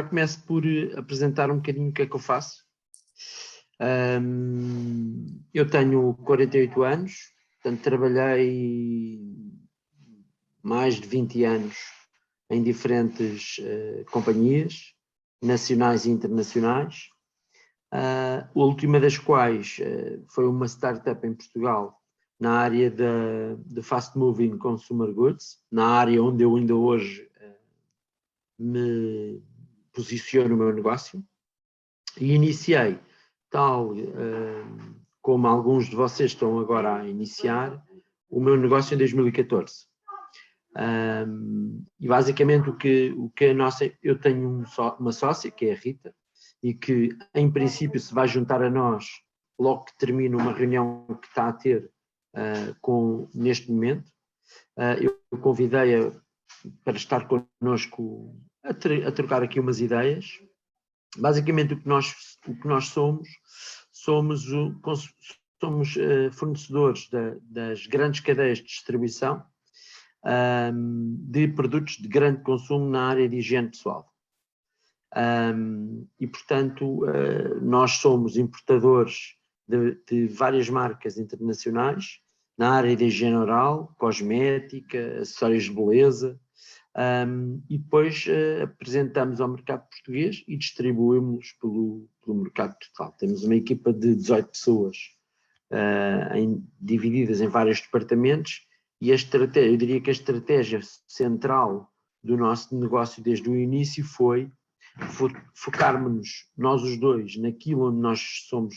começo por apresentar um bocadinho o que é que eu faço. Eu tenho 48 anos, portanto trabalhei mais de 20 anos em diferentes companhias, nacionais e internacionais, a última das quais foi uma startup em Portugal, na área de Fast Moving Consumer Goods, na área onde eu ainda hoje me posiciono o meu negócio, e iniciei, tal como alguns de vocês estão agora a iniciar, o meu negócio em 2014. E basicamente o que a nossa, eu tenho uma sócia, que é a Rita, e que em princípio se vai juntar a nós logo que termina uma reunião que está a ter neste momento. Eu convidei-a para estar connosco a trocar aqui umas ideias. Basicamente o que nós somos fornecedores das grandes cadeias de distribuição de produtos de grande consumo na área de higiene pessoal. E portanto nós somos importadores de várias marcas internacionais na área de higiene oral, cosmética, acessórios de beleza, e depois apresentamos ao mercado português e distribuímos pelo mercado total. Temos uma equipa de 18 pessoas divididas em vários departamentos, e eu diria que a estratégia central do nosso negócio desde o início foi focarmos-nos nós os dois naquilo onde nós somos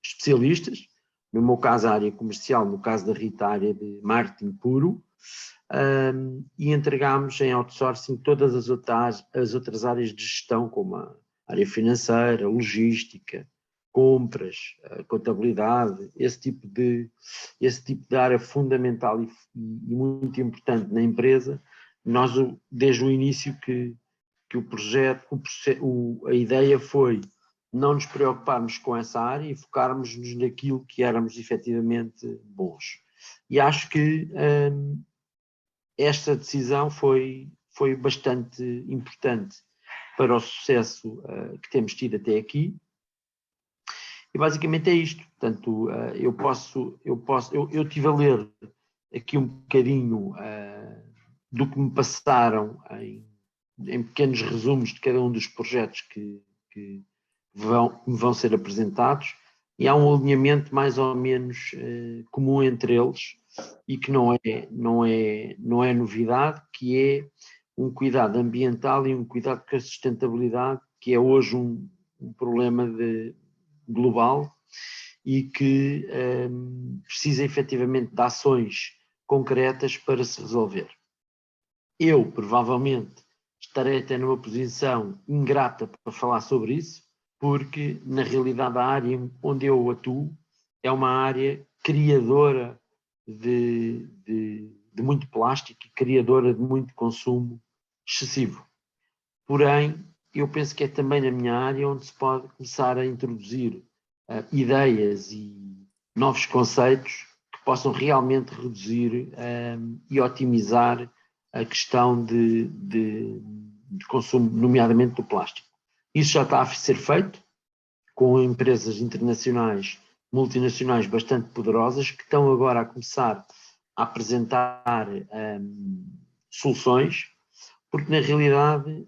especialistas, no meu caso a área comercial, no caso da Rita a área de marketing puro, e entregámos em outsourcing todas as outras áreas de gestão, como a área financeira, logística, compras, contabilidade, esse tipo de área fundamental e muito importante na empresa. Nós, desde o início que o projeto, a ideia foi não nos preocuparmos com essa área e focarmos-nos naquilo que éramos efetivamente bons. E acho que esta decisão foi bastante importante para o sucesso que temos tido até aqui. E basicamente é isto. Portanto, eu estive a ler aqui um bocadinho do que me passaram em pequenos resumos de cada um dos projetos que vão ser apresentados, e há um alinhamento mais ou menos comum entre eles, e que não é novidade, que é um cuidado ambiental e um cuidado com a sustentabilidade, que é hoje um problema global e que precisa efetivamente de ações concretas para se resolver. Eu, provavelmente, estarei até numa posição ingrata para falar sobre isso, porque, na realidade, a área onde eu atuo é uma área criadora de muito plástico e criadora de muito consumo excessivo. Porém, eu penso que é também na minha área onde se pode começar a introduzir ideias e novos conceitos que possam realmente reduzir e otimizar a questão de consumo, nomeadamente do plástico. Isso já está a ser feito com empresas internacionais, multinacionais bastante poderosas, que estão agora a começar a apresentar soluções, porque na realidade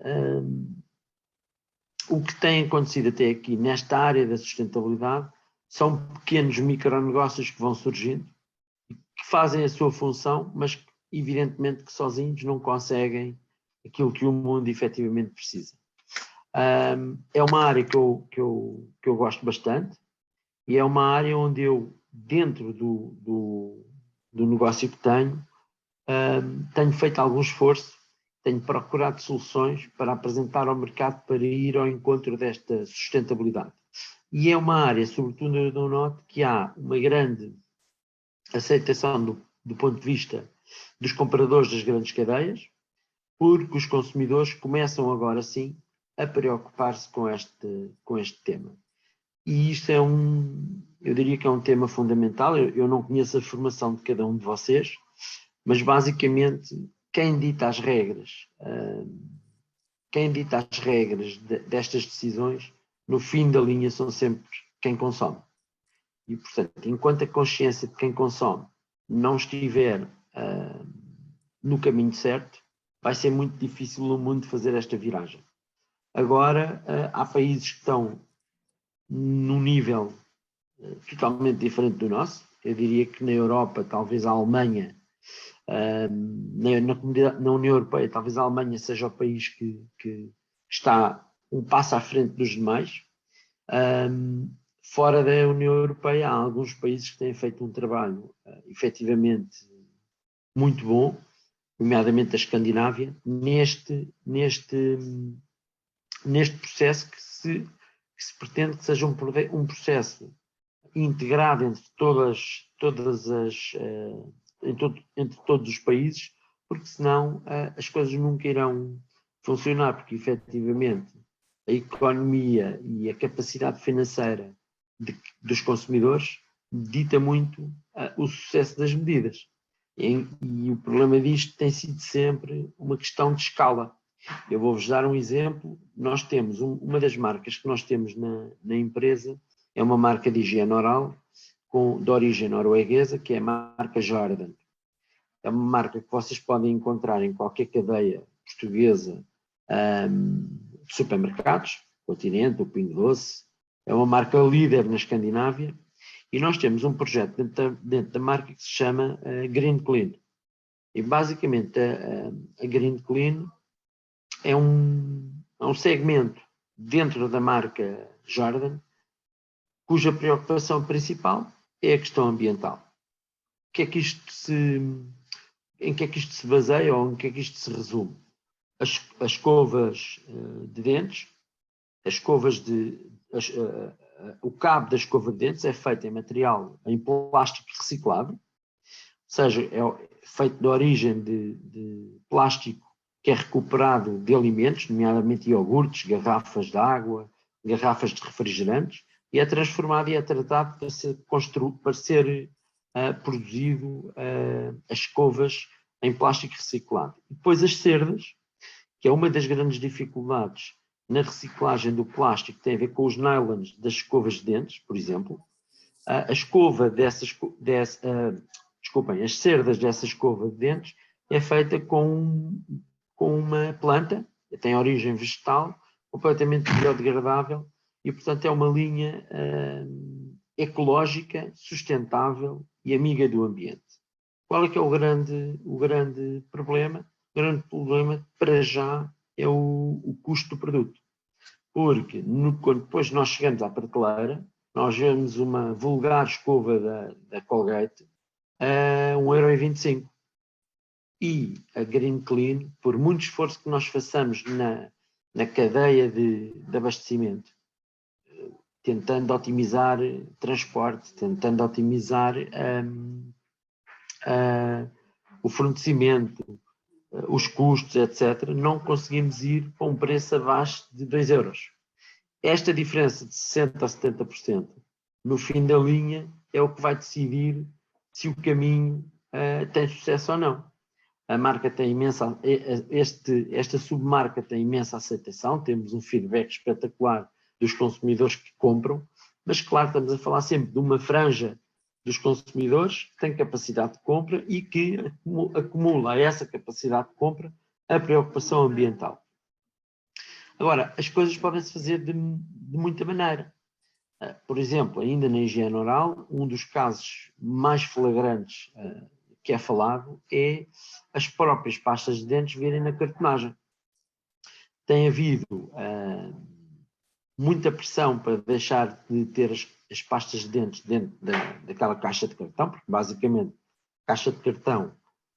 o que tem acontecido até aqui nesta área da sustentabilidade são pequenos micronegócios que vão surgindo, que fazem a sua função, mas evidentemente que sozinhos não conseguem aquilo que o mundo efetivamente precisa. É uma área que eu gosto bastante, e é uma área onde eu, dentro do negócio que tenho feito algum esforço, tenho procurado soluções para apresentar ao mercado para ir ao encontro desta sustentabilidade. E é uma área, sobretudo eu noto, que há uma grande aceitação do ponto de vista dos compradores das grandes cadeias, porque os consumidores começam agora sim a preocupar-se com este tema. E isto eu diria que é um tema fundamental. Eu não conheço a formação de cada um de vocês, mas basicamente quem dita as regras quem dita as regras destas decisões, no fim da linha, são sempre quem consome. E, portanto, enquanto a consciência de quem consome não estiver no caminho certo, vai ser muito difícil no mundo fazer esta viragem. Agora, há países que estão num nível totalmente diferente do nosso. Eu diria que na Europa, talvez a Alemanha, na União Europeia, talvez a Alemanha seja o país que está um passo à frente dos demais. Fora da União Europeia, há alguns países que têm feito um trabalho efetivamente muito bom, nomeadamente a Escandinávia, neste processo que se pretende que seja um processo integrado entre entre todos os países, porque senão as coisas nunca irão funcionar, porque efetivamente a economia e a capacidade financeira dos consumidores dita muito o sucesso das medidas. E o problema disto tem sido sempre uma questão de escala. Eu vou-vos dar um exemplo. Nós temos uma das marcas que nós temos na empresa, é uma marca de higiene oral de origem norueguesa, que é a marca Jordan. É uma marca que vocês podem encontrar em qualquer cadeia portuguesa de supermercados, Continente, o Pingo Doce. É uma marca líder na Escandinávia e nós temos um projeto dentro da marca que se chama Green Clean. E basicamente a Green Clean é um segmento dentro da marca Jordan cuja preocupação principal é a questão ambiental. Em que é que isto se baseia ou em que é que isto se resume? As escovas de dentes, o cabo da escova de dentes é feito em plástico reciclado, ou seja, é feito de origem de plástico que é recuperado de alimentos, nomeadamente iogurtes, garrafas de água, garrafas de refrigerantes, e é transformado e é tratado para ser produzido as escovas em plástico reciclado. E depois as cerdas, que é uma das grandes dificuldades na reciclagem do plástico, tem a ver com os nylons das escovas de dentes, por exemplo. As cerdas dessa escova de dentes é feita com uma planta, que tem origem vegetal, completamente biodegradável, e portanto é uma linha ecológica, sustentável e amiga do ambiente. Qual é que é o grande problema? O grande problema, para já, é o custo do produto. Porque quando depois nós chegamos à prateleira, nós vemos uma vulgar escova da Colgate a 1,25 €. E a Green Clean, por muito esforço que nós façamos na cadeia de abastecimento, tentando otimizar transporte, tentando otimizar o fornecimento, os custos, etc., não conseguimos ir para um preço abaixo de 2 €. Esta diferença de 60% a 70%, no fim da linha, é o que vai decidir se o caminho tem sucesso ou não. A marca tem esta submarca tem imensa aceitação, temos um feedback espetacular dos consumidores que compram, mas claro, estamos a falar sempre de uma franja dos consumidores que tem capacidade de compra e que acumula a essa capacidade de compra a preocupação ambiental. Agora, as coisas podem-se fazer de muita maneira. Por exemplo, ainda na higiene oral, um dos casos mais flagrantes que é falado é as próprias pastas de dentes virem na cartonagem. Tem havido muita pressão para deixar de ter as pastas de dentes dentro daquela caixa de cartão, porque basicamente a caixa de cartão,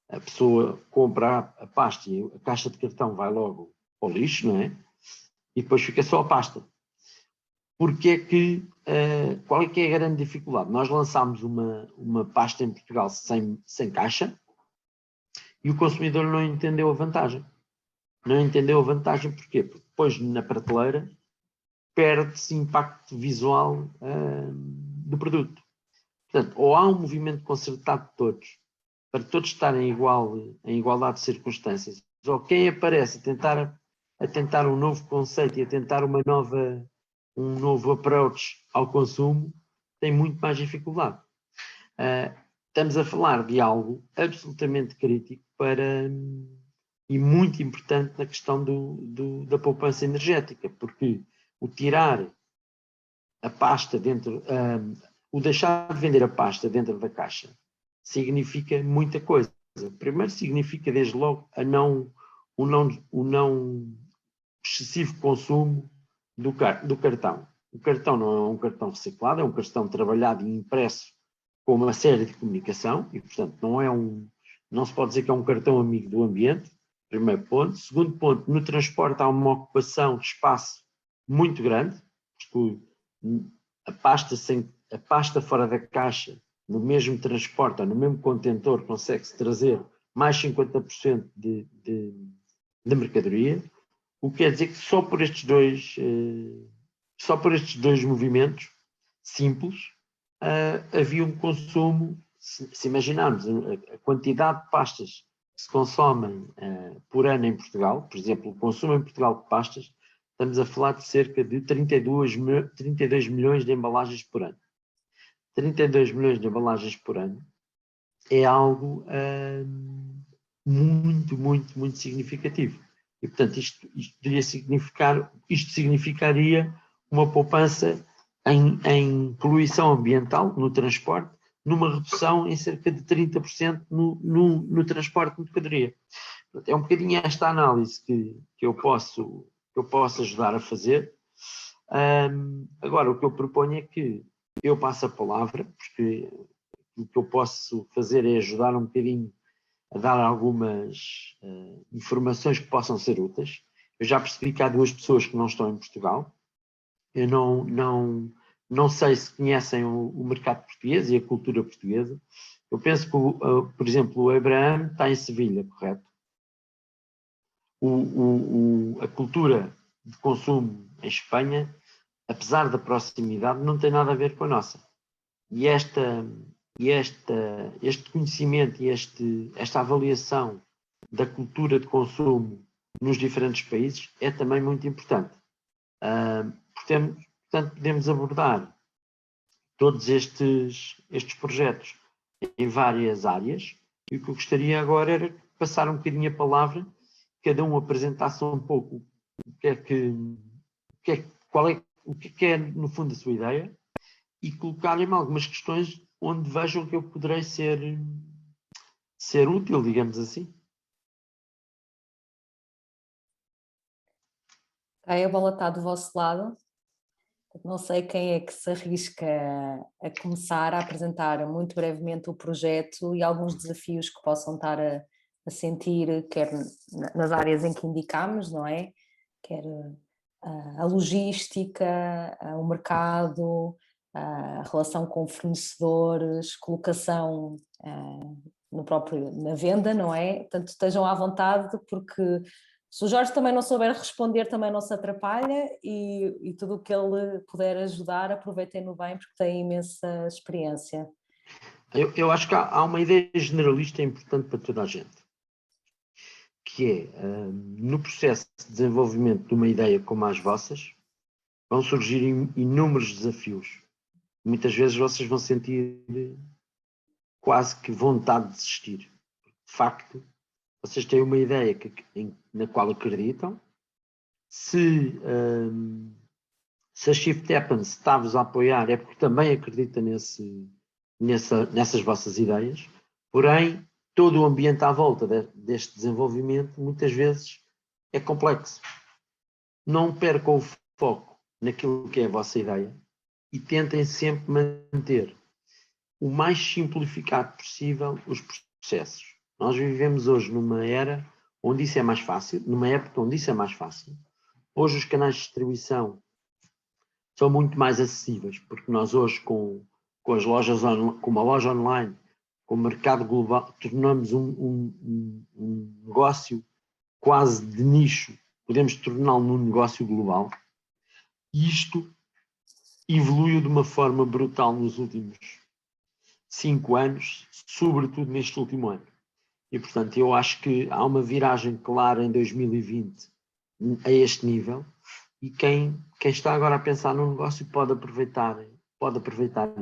a pessoa compra a pasta e a caixa de cartão vai logo ao lixo, não é? E depois fica só a pasta. Qual é que é a grande dificuldade? Nós lançámos uma pasta em Portugal sem caixa e o consumidor não entendeu a vantagem. Não entendeu a vantagem porquê? Porque depois na prateleira perde-se impacto visual do produto. Portanto, ou há um movimento concertado de todos, para todos estarem em igualdade de circunstâncias, ou quem aparece a tentar a tentar um novo conceito e a tentar um novo approach ao consumo, tem muito mais dificuldade. Estamos a falar de algo absolutamente crítico e muito importante na questão da poupança energética, porque o tirar a pasta dentro, o deixar de vender a pasta dentro da caixa significa muita coisa. Primeiro significa desde logo o não excessivo consumo do cartão. O cartão não é um cartão reciclado, é um cartão trabalhado e impresso com uma série de comunicação e, portanto, não se pode dizer que é um cartão amigo do ambiente, primeiro ponto. Segundo ponto, no transporte há uma ocupação de espaço muito grande, porque a pasta fora da caixa, no mesmo transporte, ou no mesmo contentor, consegue-se trazer mais 50% de mercadoria, o que quer dizer que só por estes dois movimentos simples, havia um consumo, se imaginarmos a quantidade de pastas que se consomem por ano em Portugal, por exemplo, o consumo em Portugal de pastas, estamos a falar de cerca de 32 milhões de embalagens por ano. 32 milhões de embalagens por ano é algo muito, muito, muito significativo. E, portanto, isto significaria uma poupança em poluição ambiental no transporte, numa redução em cerca de 30% no transporte de mercadoria. É um bocadinho esta análise que eu posso ajudar a fazer. Agora, o que eu proponho é que eu passe a palavra, porque o que eu posso fazer é ajudar um bocadinho a dar algumas informações que possam ser úteis. Eu já percebi que há duas pessoas que não estão em Portugal. Eu não sei se conhecem o mercado português e a cultura portuguesa. Eu penso que, por exemplo, o Abraham está em Sevilha, correto? A cultura de consumo em Espanha, apesar da proximidade, não tem nada a ver com a nossa. E este conhecimento e esta avaliação da cultura de consumo nos diferentes países é também muito importante. Portanto, podemos abordar todos estes projetos em várias áreas, e o que eu gostaria agora era passar um bocadinho a palavra, cada um apresentasse um pouco o que é no fundo a sua ideia, e colocar-lhe algumas questões onde vejam que eu poderei ser útil, digamos assim. A bola está do vosso lado. Não sei quem é que se arrisca a começar a apresentar muito brevemente o projeto e alguns desafios que possam estar a sentir, quer nas áreas em que indicamos, não é? Quer a logística, o mercado, a relação com fornecedores, colocação na venda, não é? Portanto, estejam à vontade, porque se o Jorge também não souber responder, também não se atrapalha, e tudo o que ele puder ajudar, aproveitem-no bem, porque tem imensa experiência. Eu acho que há uma ideia generalista importante para toda a gente, que é, no processo de desenvolvimento de uma ideia como as vossas, vão surgir inúmeros desafios. Muitas vezes vocês vão sentir quase que vontade de desistir. De facto, vocês têm uma ideia na qual acreditam. Se a Shift Happens está-vos a apoiar, é porque também acredita nessas vossas ideias. Porém, todo o ambiente à volta deste desenvolvimento muitas vezes é complexo. Não percam o foco naquilo que é a vossa ideia e tentem sempre manter o mais simplificado possível os processos. Nós vivemos hoje numa era onde isso é mais fácil, numa época onde isso é mais fácil. Hoje os canais de distribuição são muito mais acessíveis, porque nós hoje com as lojas com uma loja online, com o mercado global, tornamos um negócio quase de nicho, podemos torná-lo num negócio global. E isto evoluiu de uma forma brutal nos últimos 5 anos, sobretudo neste último ano. E, portanto, eu acho que há uma viragem clara em 2020 a este nível, e quem está agora a pensar no negócio pode aproveitar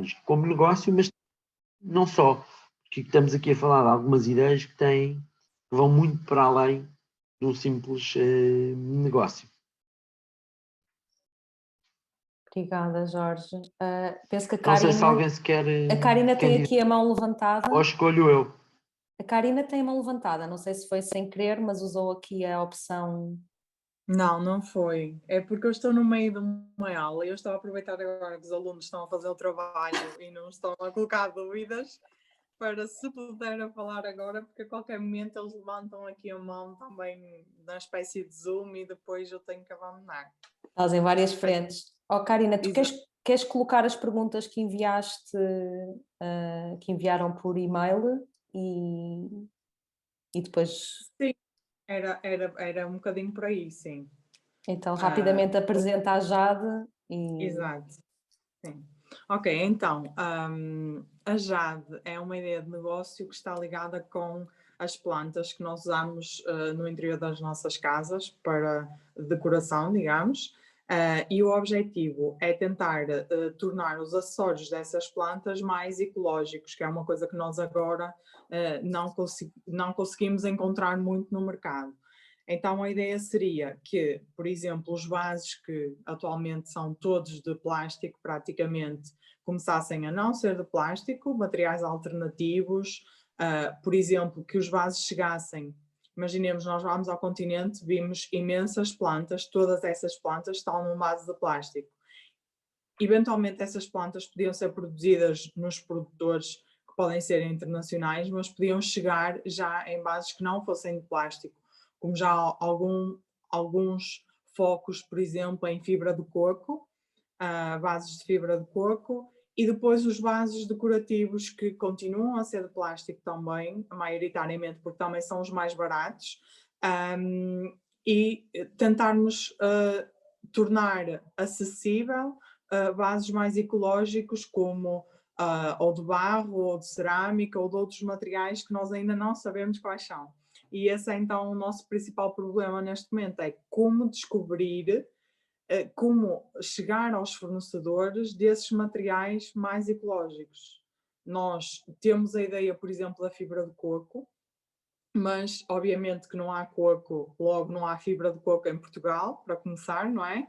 isto como negócio, mas não só, porque estamos aqui a falar de algumas ideias que vão muito para além de um simples negócio. Obrigada, Jorge. Penso que a Não sei se Karina, alguém se quer... a Karina tem dizer, aqui a mão levantada. ou escolho eu. A Karina tem a mão levantada, não sei se foi sem querer, mas usou aqui a opção... Não, não foi. É porque eu estou no meio de uma aula e eu estou a aproveitar agora que os alunos estão a fazer o trabalho e não estão a colocar dúvidas para se puder falar agora, porque a qualquer momento eles levantam aqui a mão também na espécie de Zoom e depois eu tenho que abandonar. Estás em várias frentes. Karina, tu Exato. queres colocar as perguntas que enviaste, que enviaram por e-mail e depois... Sim, era um bocadinho por aí, sim. Então, rapidamente apresenta a Jade e... Exato, sim. Ok, então, a Jade é uma ideia de negócio que está ligada com as plantas que nós usamos no interior das nossas casas para decoração, digamos, e o objetivo é tentar tornar os acessórios dessas plantas mais ecológicos, que é uma coisa que nós agora não conseguimos encontrar muito no mercado. Então a ideia seria que, por exemplo, os vasos que atualmente são todos de plástico, praticamente, começassem a não ser de plástico, materiais alternativos, por exemplo, que os vasos chegassem, imaginemos, nós vamos ao continente, vimos imensas plantas, todas essas plantas estão num vaso de plástico. Eventualmente essas plantas podiam ser produzidas nos produtores que podem ser internacionais, mas podiam chegar já em vasos que não fossem de plástico, como já alguns focos, por exemplo, em fibra de coco, vasos de fibra de coco, e depois os vasos decorativos que continuam a ser de plástico também, maioritariamente, porque também são os mais baratos, e tentarmos tornar acessível vasos mais ecológicos, como ou de barro, ou de cerâmica, ou de outros materiais que nós ainda não sabemos quais são. E esse é então o nosso principal problema neste momento, é como descobrir, como chegar aos fornecedores desses materiais mais ecológicos. Nós temos a ideia, por exemplo, da fibra de coco, mas obviamente que não há coco, logo não há fibra de coco em Portugal, para começar, não é?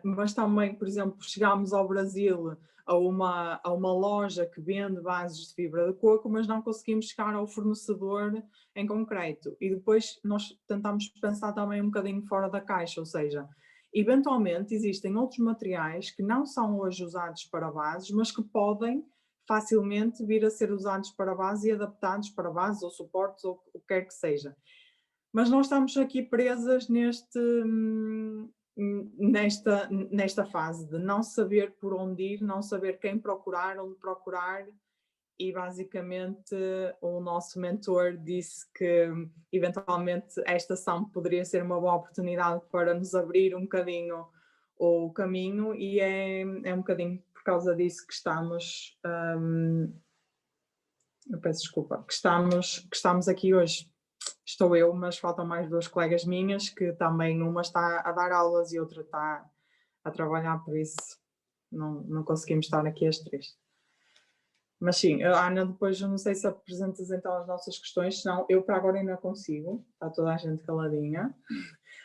Mas também, por exemplo, chegámos ao Brasil a uma loja que vende vasos de fibra de coco, mas não conseguimos chegar ao fornecedor em concreto. E depois nós tentamos pensar também um bocadinho fora da caixa, ou seja, eventualmente existem outros materiais que não são hoje usados para vasos, mas que podem facilmente vir a ser usados para vasos e adaptados para vasos ou suportes ou o que quer que seja. Mas nós estamos aqui presas nesta fase de não saber por onde ir, não saber quem procurar, onde procurar, e basicamente o nosso mentor disse que eventualmente esta ação poderia ser uma boa oportunidade para nos abrir um bocadinho o caminho, e é um bocadinho por causa disso que estamos, eu peço desculpa, que estamos aqui hoje. Estou eu, mas faltam mais duas colegas minhas, que também uma está a dar aulas e outra está a trabalhar, por isso não conseguimos estar aqui as três. Mas sim, Ana, depois eu não sei se apresentas então as nossas questões, senão eu para agora ainda consigo, está toda a gente caladinha,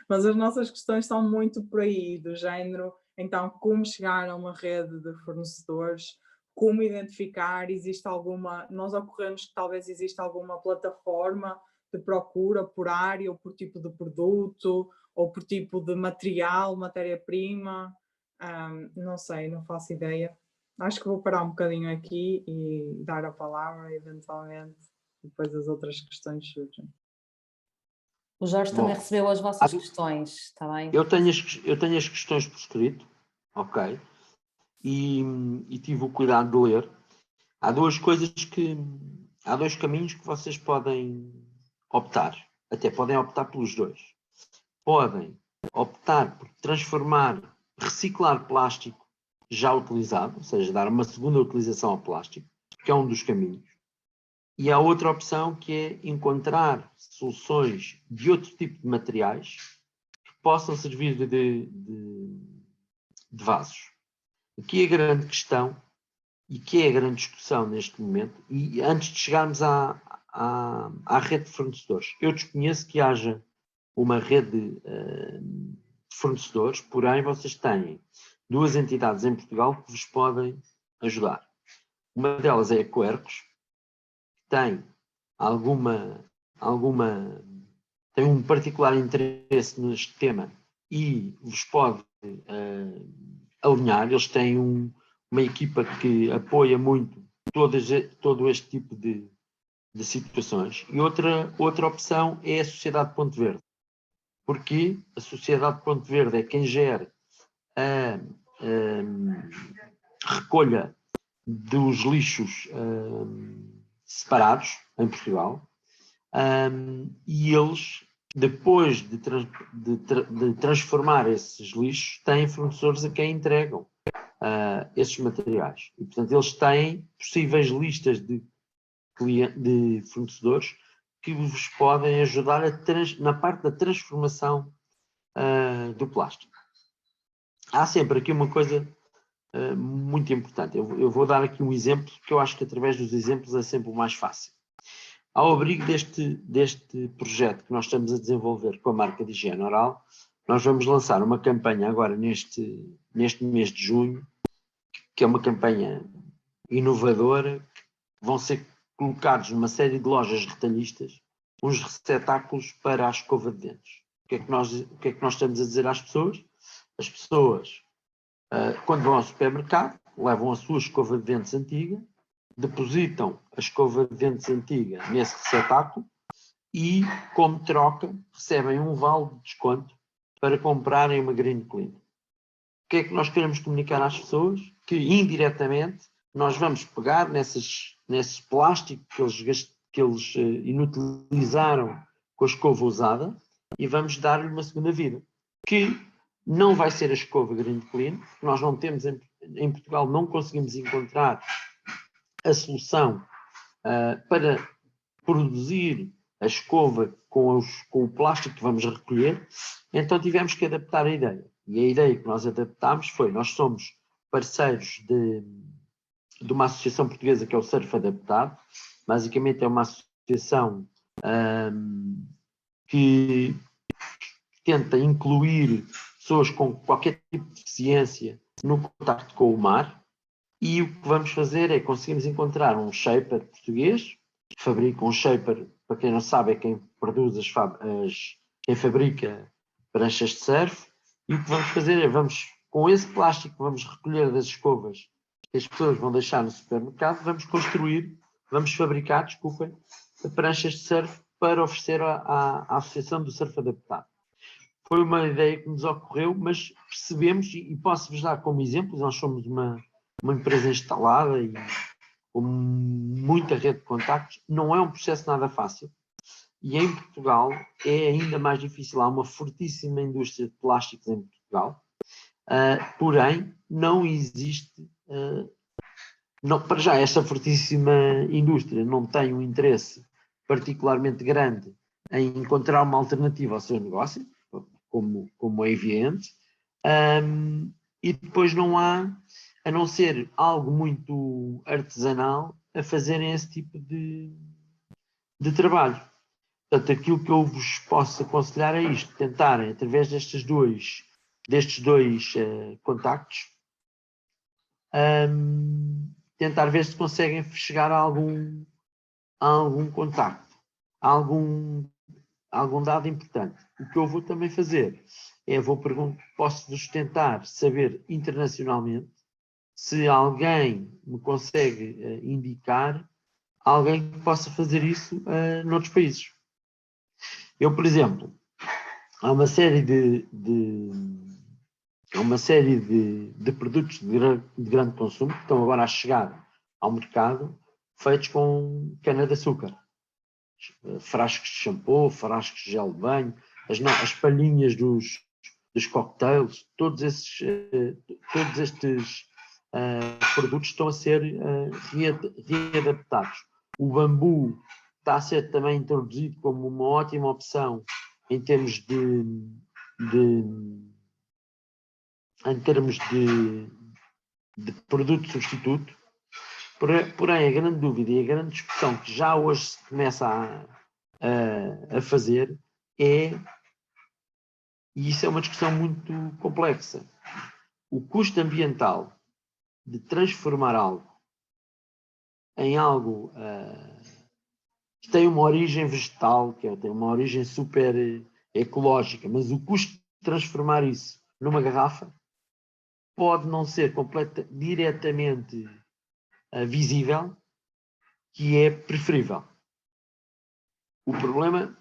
mas as nossas questões estão muito por aí, do género, então, como chegar a uma rede de fornecedores, como identificar, nós ocorremos que talvez exista alguma plataforma de procura por área, ou por tipo de produto, ou por tipo de material, matéria-prima, não sei, não faço ideia. Acho que vou parar um bocadinho aqui e dar a palavra, eventualmente, depois as outras questões surgem. O Jorge também recebeu as vossas questões, está bem? Eu tenho as questões por escrito, ok? E tive o cuidado de ler. Há dois caminhos que vocês podem optar. Até podem optar pelos dois. Podem optar por reciclar plástico já utilizado, ou seja, dar uma segunda utilização ao plástico, que é um dos caminhos. E há outra opção, que é encontrar soluções de outro tipo de materiais que possam servir de vasos. Aqui a grande questão, e que é a grande discussão neste momento, e antes de chegarmos à rede de fornecedores, eu desconheço que haja uma rede de fornecedores, porém vocês têm 2 entidades em Portugal que vos podem ajudar. Uma delas é a Quercus, que tem tem um particular interesse neste tema e vos pode alinhar. Eles têm uma equipa que apoia muito todo este tipo de situações. E outra opção é a Sociedade Ponte Verde. Porque a Sociedade Ponte Verde é quem gera a recolha dos lixos separados em Portugal, e eles, depois de transformar esses lixos, têm fornecedores a quem entregam esses materiais. E, portanto, eles têm possíveis listas de fornecedores que vos podem ajudar na parte da transformação do plástico. Há sempre aqui uma coisa muito importante. Eu vou dar aqui um exemplo, que eu acho que através dos exemplos é sempre o mais fácil. Ao abrigo deste projeto que nós estamos a desenvolver com a marca de higiene oral, nós vamos lançar uma campanha agora neste mês de junho, que é uma campanha inovadora, que vão ser colocados numa série de lojas retalhistas uns receptáculos para a escova de dentes. O que é que nós estamos a dizer às pessoas? As pessoas, quando vão ao supermercado, levam a sua escova de dentes antiga, depositam a escova de dentes antiga nesse receptáculo e, como troca, recebem um vale de desconto para comprarem uma Green Clean. O que é que nós queremos comunicar às pessoas? Que, indiretamente, nós vamos pegar nesses plásticos que eles inutilizaram com a escova usada e vamos dar-lhe uma segunda vida. Que não vai ser a escova Green Clean, porque nós não temos, em Portugal, não conseguimos encontrar a solução para produzir a escova com o plástico que vamos recolher, então tivemos que adaptar a ideia. E a ideia que nós adaptámos foi, nós somos parceiros de uma associação portuguesa que é o Surf Adaptado. Basicamente é uma associação que tenta incluir pessoas com qualquer tipo de deficiência no contacto com o mar, e o que vamos fazer é conseguimos encontrar um shaper português, que fabrica um shaper, para quem não sabe, é quem produz quem fabrica pranchas de surf, e o que vamos fazer é, com esse plástico que vamos recolher das escovas que as pessoas vão deixar no supermercado, vamos fabricar pranchas de surf para oferecer à Associação do Surf Adaptado. Foi uma ideia que nos ocorreu, mas percebemos, e posso-vos dar como exemplo, nós somos uma empresa instalada e com muita rede de contactos, não é um processo nada fácil, e em Portugal é ainda mais difícil. Há uma fortíssima indústria de plásticos em Portugal, porém não existe, para já esta fortíssima indústria não tem um interesse particularmente grande em encontrar uma alternativa ao seu negócio, como é evidente, e depois não há, a não ser algo muito artesanal, a fazerem esse tipo de trabalho. Portanto, aquilo que eu vos posso aconselhar é isto, tentarem, através destes dois contactos, tentar ver se conseguem chegar a algum contacto, a algum dado importante. O que eu vou também fazer é, posso-vos tentar saber internacionalmente se alguém me consegue indicar alguém que possa fazer isso noutros países. Eu, por exemplo, há uma série de produtos de grande consumo que estão agora a chegar ao mercado feitos com cana-de-açúcar. Frascos de shampoo, frascos de gel de banho, as palhinhas dos cocktails, todos estes produtos estão a ser readaptados. O bambu está a ser também introduzido como uma ótima opção em termos em termos de produto substituto, porém a grande dúvida e a grande discussão que já hoje se começa a fazer e isso é uma discussão muito complexa, o custo ambiental de transformar algo em algo que tem uma origem vegetal, tem uma origem super ecológica, mas o custo de transformar isso numa garrafa pode não ser diretamente visível, que é preferível. O problema,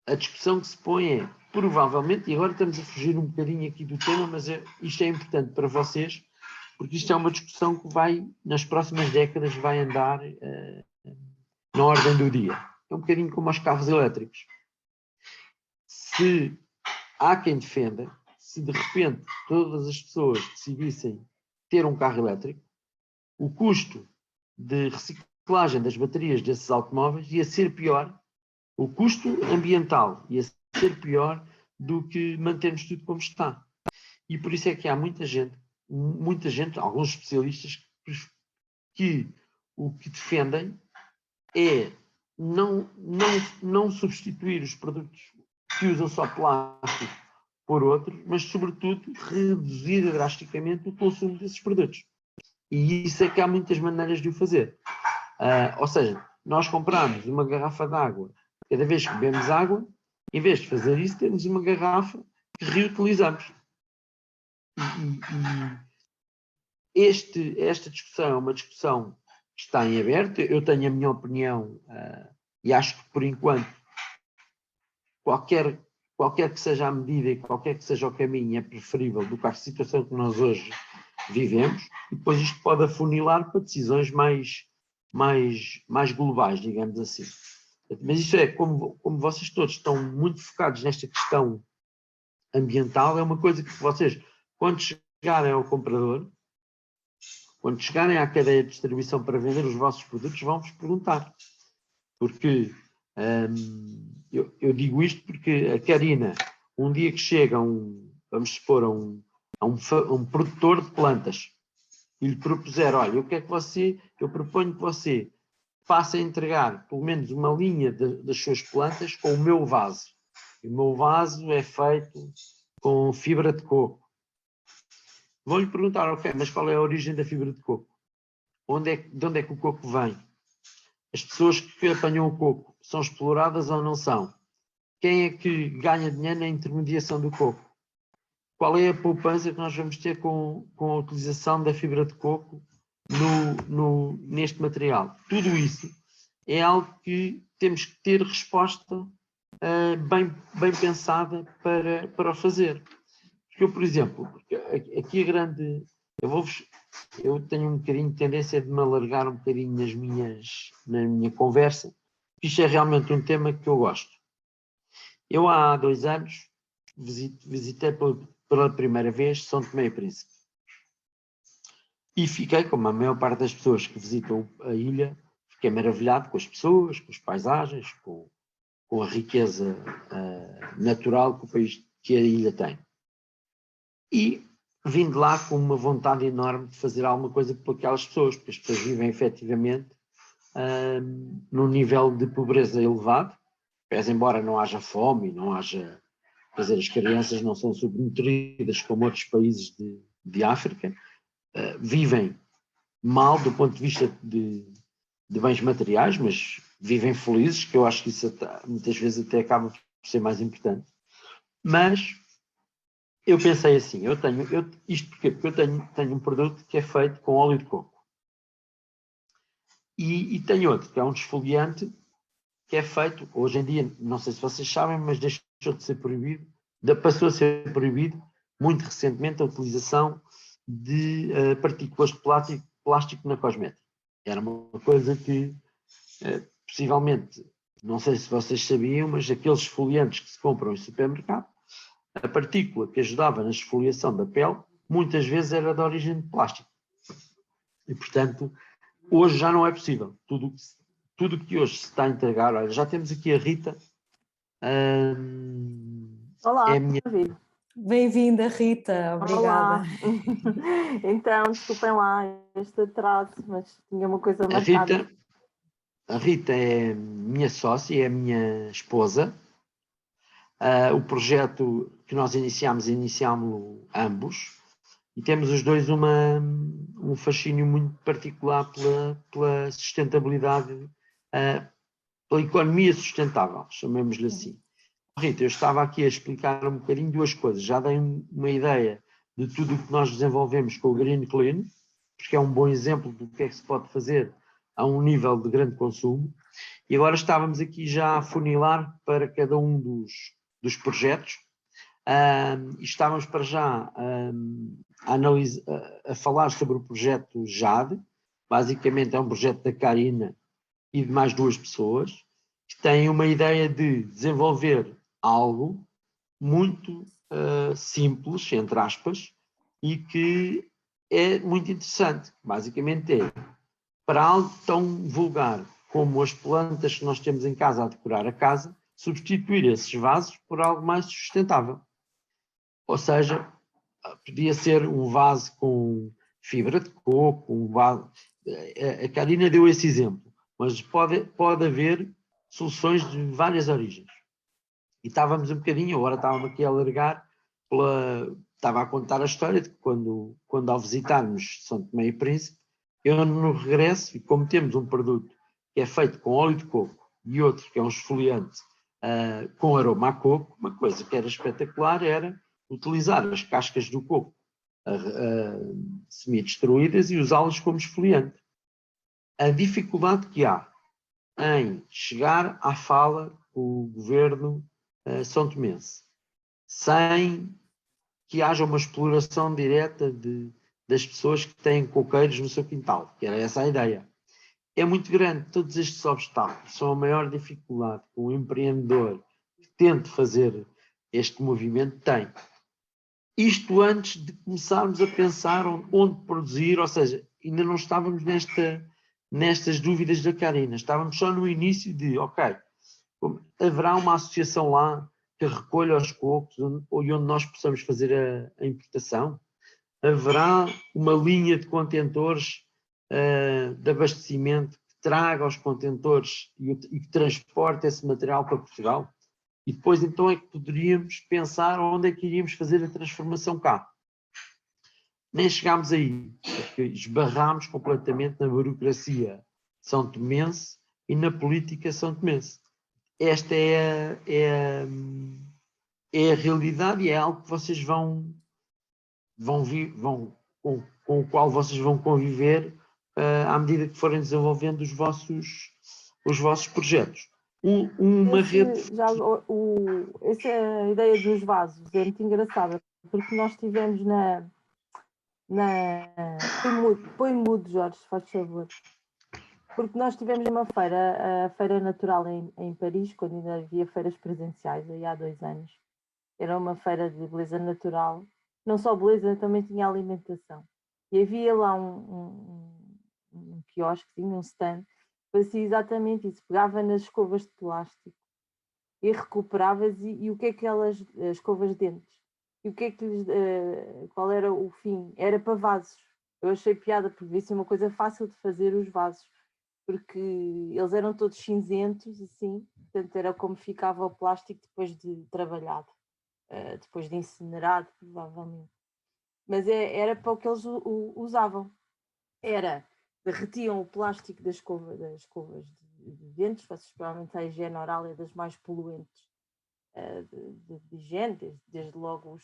a discussão que se põe é, provavelmente, e agora estamos a fugir um bocadinho aqui do tema, mas isto é importante para vocês, porque isto é uma discussão que vai, nas próximas décadas, vai andar na ordem do dia. É um bocadinho como os carros elétricos. Se há quem defenda, se de repente todas as pessoas decidissem ter um carro elétrico, o custo de reciclagem das baterias desses automóveis ia ser pior, o custo ambiental ia ser pior do que mantermos tudo como está. E por isso é que há muita gente, alguns especialistas, que o que defendem é não substituir os produtos que usam só plástico por outros, mas sobretudo reduzir drasticamente o consumo desses produtos. E isso é que há muitas maneiras de o fazer. Ou seja, nós compramos uma garrafa de água cada vez que bebemos água, em vez de fazer isso, temos uma garrafa que reutilizamos. Esta discussão é uma discussão que está em aberto. Eu tenho a minha opinião e acho que, por enquanto, qualquer que seja a medida e qualquer que seja o caminho é preferível do que a situação que nós hoje vivemos, e depois isto pode afunilar para decisões mais globais, digamos assim. Mas isso é, como vocês todos estão muito focados nesta questão ambiental, é uma coisa que vocês, quando chegarem ao comprador, quando chegarem à cadeia de distribuição para vender os vossos produtos, vão-vos perguntar. Porque eu digo isto porque a Karina, um dia que chega vamos supor, a um produtor de plantas e lhe propuser, olha, eu proponho que você faça entregar pelo menos uma linha das suas plantas com o meu vaso. O meu vaso é feito com fibra de coco. Vou-lhe perguntar, ok, mas qual é a origem da fibra de coco? De onde é que o coco vem? As pessoas que apanham o coco são exploradas ou não são? Quem é que ganha dinheiro na intermediação do coco? Qual é a poupança que nós vamos ter com a utilização da fibra de coco neste material? Tudo isso é algo que temos que ter resposta bem pensada para o fazer. Porque eu, por exemplo, aqui a grande... Eu tenho um bocadinho de tendência de me alargar um bocadinho na minha conversa. Isto é realmente um tema que eu gosto. Eu há 2 anos visitei pela primeira vez São Tomé e Príncipe. E fiquei, como a maior parte das pessoas que visitam a ilha, fiquei maravilhado com as pessoas, com as paisagens, com a riqueza natural que a ilha tem. E vim de lá com uma vontade enorme de fazer alguma coisa por aquelas pessoas, porque as pessoas vivem efetivamente num nível de pobreza elevado, pese embora não haja fome, não haja... Quer dizer, as crianças não são subnutridas como outros países de África, vivem mal do ponto de vista de bens materiais, mas vivem felizes, que eu acho que isso muitas vezes até acaba por ser mais importante. Mas eu pensei assim, isto porquê? Porque eu tenho um produto que é feito com óleo de coco. E tenho outro, que é um desfoliante, que é feito, hoje em dia, não sei se vocês sabem, mas deixou de ser proibido, passou a ser proibido, muito recentemente, a utilização de partículas de plástico na cosmética. Era uma coisa que, possivelmente, não sei se vocês sabiam, mas aqueles esfoliantes que se compram em supermercado, a partícula que ajudava na esfoliação da pele, muitas vezes era de origem de plástico. E, portanto, hoje já não é possível. Tudo que hoje se está a entregar, olha, já temos aqui a Rita Olá, é a minha... David. Bem-vinda, Rita, obrigada. Olá. Então, desculpem lá este atraso, mas tinha uma coisa A marcada. Rita é minha sócia, é a minha esposa. O projeto que nós iniciámos ambos, e temos os dois um fascínio muito particular pela sustentabilidade, pela economia sustentável, chamemos-lhe assim. Rita, eu estava aqui a explicar um bocadinho duas coisas. Já dei uma ideia de tudo o que nós desenvolvemos com o Green Clean, porque é um bom exemplo do que é que se pode fazer a um nível de grande consumo. E agora estávamos aqui já a funilar para cada um dos projetos. E estávamos para já a falar sobre o projeto JADE. Basicamente é um projeto da Karina e de mais duas pessoas, que têm uma ideia de desenvolver algo muito simples, entre aspas, e que é muito interessante. Basicamente é, para algo tão vulgar como as plantas que nós temos em casa a decorar a casa, substituir esses vasos por algo mais sustentável. Ou seja, podia ser um vaso com fibra de coco, um vaso... A Karina deu esse exemplo, mas pode haver soluções de várias origens. E estávamos um bocadinho, agora estávamos aqui a alargar, estava a contar a história de que quando ao visitarmos São Tomé e Príncipe, eu no regresso, e como temos um produto que é feito com óleo de coco e outro que é um esfoliante com aroma a coco, uma coisa que era espetacular era utilizar as cascas do coco semi-destruídas e usá-las como esfoliante. A dificuldade que há em chegar à fala com o governo são tomense, sem que haja uma exploração direta das pessoas que têm coqueiros no seu quintal, que era essa a ideia. É muito grande, todos estes obstáculos são a maior dificuldade que um empreendedor que tente fazer este movimento tem. Isto antes de começarmos a pensar onde produzir, ou seja, ainda não estávamos nestas dúvidas da Karina, estávamos só no início de, ok, haverá uma associação lá que recolha os cocos onde nós possamos fazer a importação? Haverá uma linha de contentores de abastecimento que traga os contentores e que transporte esse material para Portugal? E depois então é que poderíamos pensar onde é que iríamos fazer a transformação cá. Nem chegámos aí, porque esbarrámos completamente na burocracia são tomense e na política são tomense. Esta é a realidade e é algo que vocês vão com o qual vocês vão conviver à medida que forem desenvolvendo os vossos projetos. Essa ideia dos vasos é muito engraçada, porque nós tivemos põe mudo, Jorge, faz favor. Porque nós tivemos uma feira, a Feira Natural em Paris, quando ainda havia feiras presenciais, aí há 2 anos. Era uma feira de beleza natural, não só beleza, também tinha alimentação. E havia lá um quiosquezinho, um stand, que fazia exatamente isso, pegava nas escovas de plástico e recuperavas e o que é que elas, as escovas de dentes, e o que é que qual era o fim? Era para vasos. Eu achei piada, porque isso é uma coisa fácil de fazer, os vasos, porque eles eram todos cinzentos, assim, portanto era como ficava o plástico depois de trabalhado, depois de incinerado, provavelmente. Mas era para o que eles usavam. Era, derretiam o plástico das escovas de dentes, vocês provavelmente a higiene oral é das mais poluentes de higiene, desde logo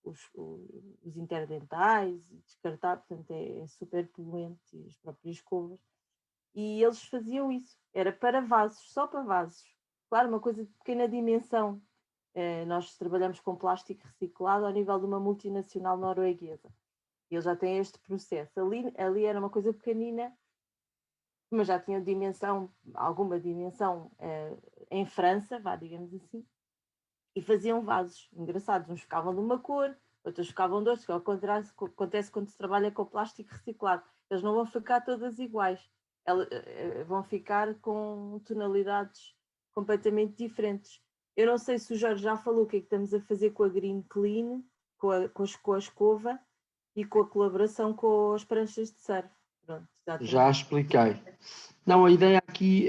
os interdentais, descartar, portanto é super poluente, e as próprias escovas. E eles faziam isso, era para vasos, só para vasos. Claro, uma coisa de pequena dimensão. Nós trabalhamos com plástico reciclado ao nível de uma multinacional norueguesa. E eles já têm este processo. Ali era uma coisa pequenina, mas já tinha alguma dimensão em França, digamos assim, e faziam vasos engraçados. Uns ficavam de uma cor, outros ficavam de outros, que acontece quando se trabalha com plástico reciclado. Eles não vão ficar todas iguais. Vão ficar com tonalidades completamente diferentes. Eu não sei se o Jorge já falou o que é que estamos a fazer com a Green Clean, com a escova e com a colaboração com as pranchas de surf. Pronto, já expliquei. Não, a ideia aqui,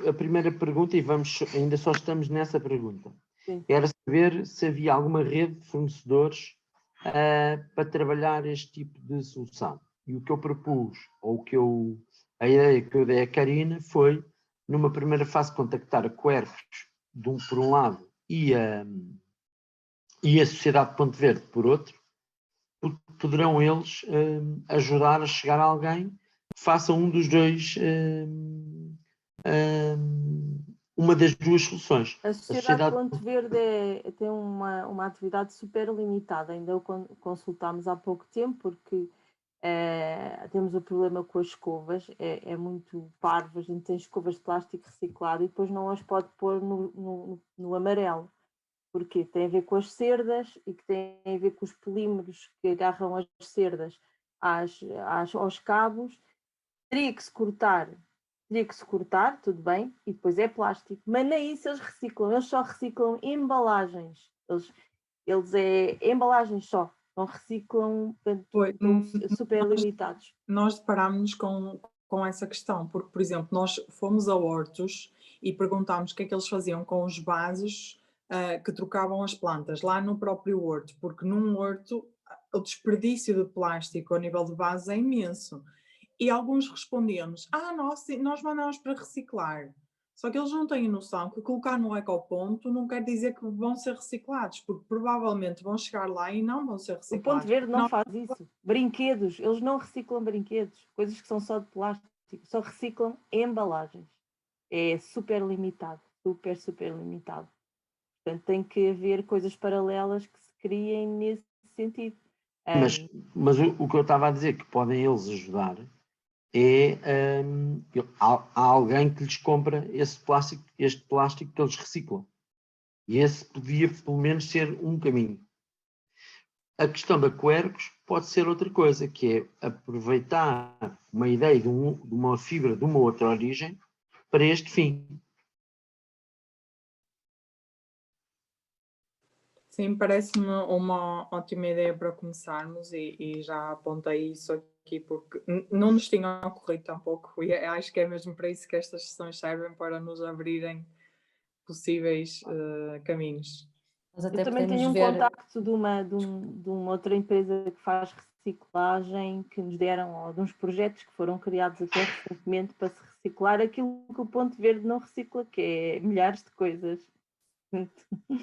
a primeira pergunta, e ainda só estamos nessa pergunta, Sim. era saber se havia alguma rede de fornecedores para trabalhar este tipo de solução. E o que eu propus, a ideia que eu dei à Karina foi, numa primeira fase, contactar a Quercus por um lado e a Sociedade de Ponte Verde por outro, porque poderão eles ajudar a chegar a alguém que faça um dos dois, uma das duas soluções. A Sociedade de Ponte Verde tem uma atividade super limitada, ainda o consultámos há pouco tempo, porque temos o problema com as escovas, é muito parvo, a gente tem escovas de plástico reciclado e depois não as pode pôr no amarelo. Porque tem a ver com as cerdas e que tem a ver com os polímeros que agarram as cerdas aos cabos. Teria que se cortar, tudo bem, e depois é plástico, mas nem isso eles reciclam, eles só reciclam embalagens. Eles embalagens só, não reciclam, portanto, super limitados. Nós deparámos-nos com essa questão, porque, por exemplo, nós fomos a hortos e perguntámos o que é que eles faziam com os vasos que trocavam as plantas lá no próprio horto, porque num horto o desperdício de plástico a nível de vasos é imenso. E alguns respondiam-nos, nós mandamos para reciclar. Só que eles não têm noção que colocar no ecoponto não quer dizer que vão ser reciclados, porque provavelmente vão chegar lá e não vão ser reciclados. O Ponte Verde não faz isso. Brinquedos, eles não reciclam brinquedos, coisas que são só de plástico, só reciclam embalagens. É super limitado, super limitado. Portanto, tem que haver coisas paralelas que se criem nesse sentido. Mas o que eu estava a dizer, que podem eles ajudar, há alguém que lhes compra este plástico que eles reciclam. E esse podia, pelo menos, ser um caminho. A questão da Quercus pode ser outra coisa, que é aproveitar uma ideia de uma fibra de uma outra origem para este fim. Sim, parece-me uma ótima ideia para começarmos e já apontei isso aqui porque não nos tinha ocorrido tampouco e acho que é mesmo para isso que estas sessões servem, para nos abrirem possíveis caminhos. Eu também tenho um contacto de uma outra empresa que faz reciclagem, que nos deram, ou de uns projetos que foram criados até recentemente para se reciclar aquilo que o Ponte Verde não recicla, que é milhares de coisas.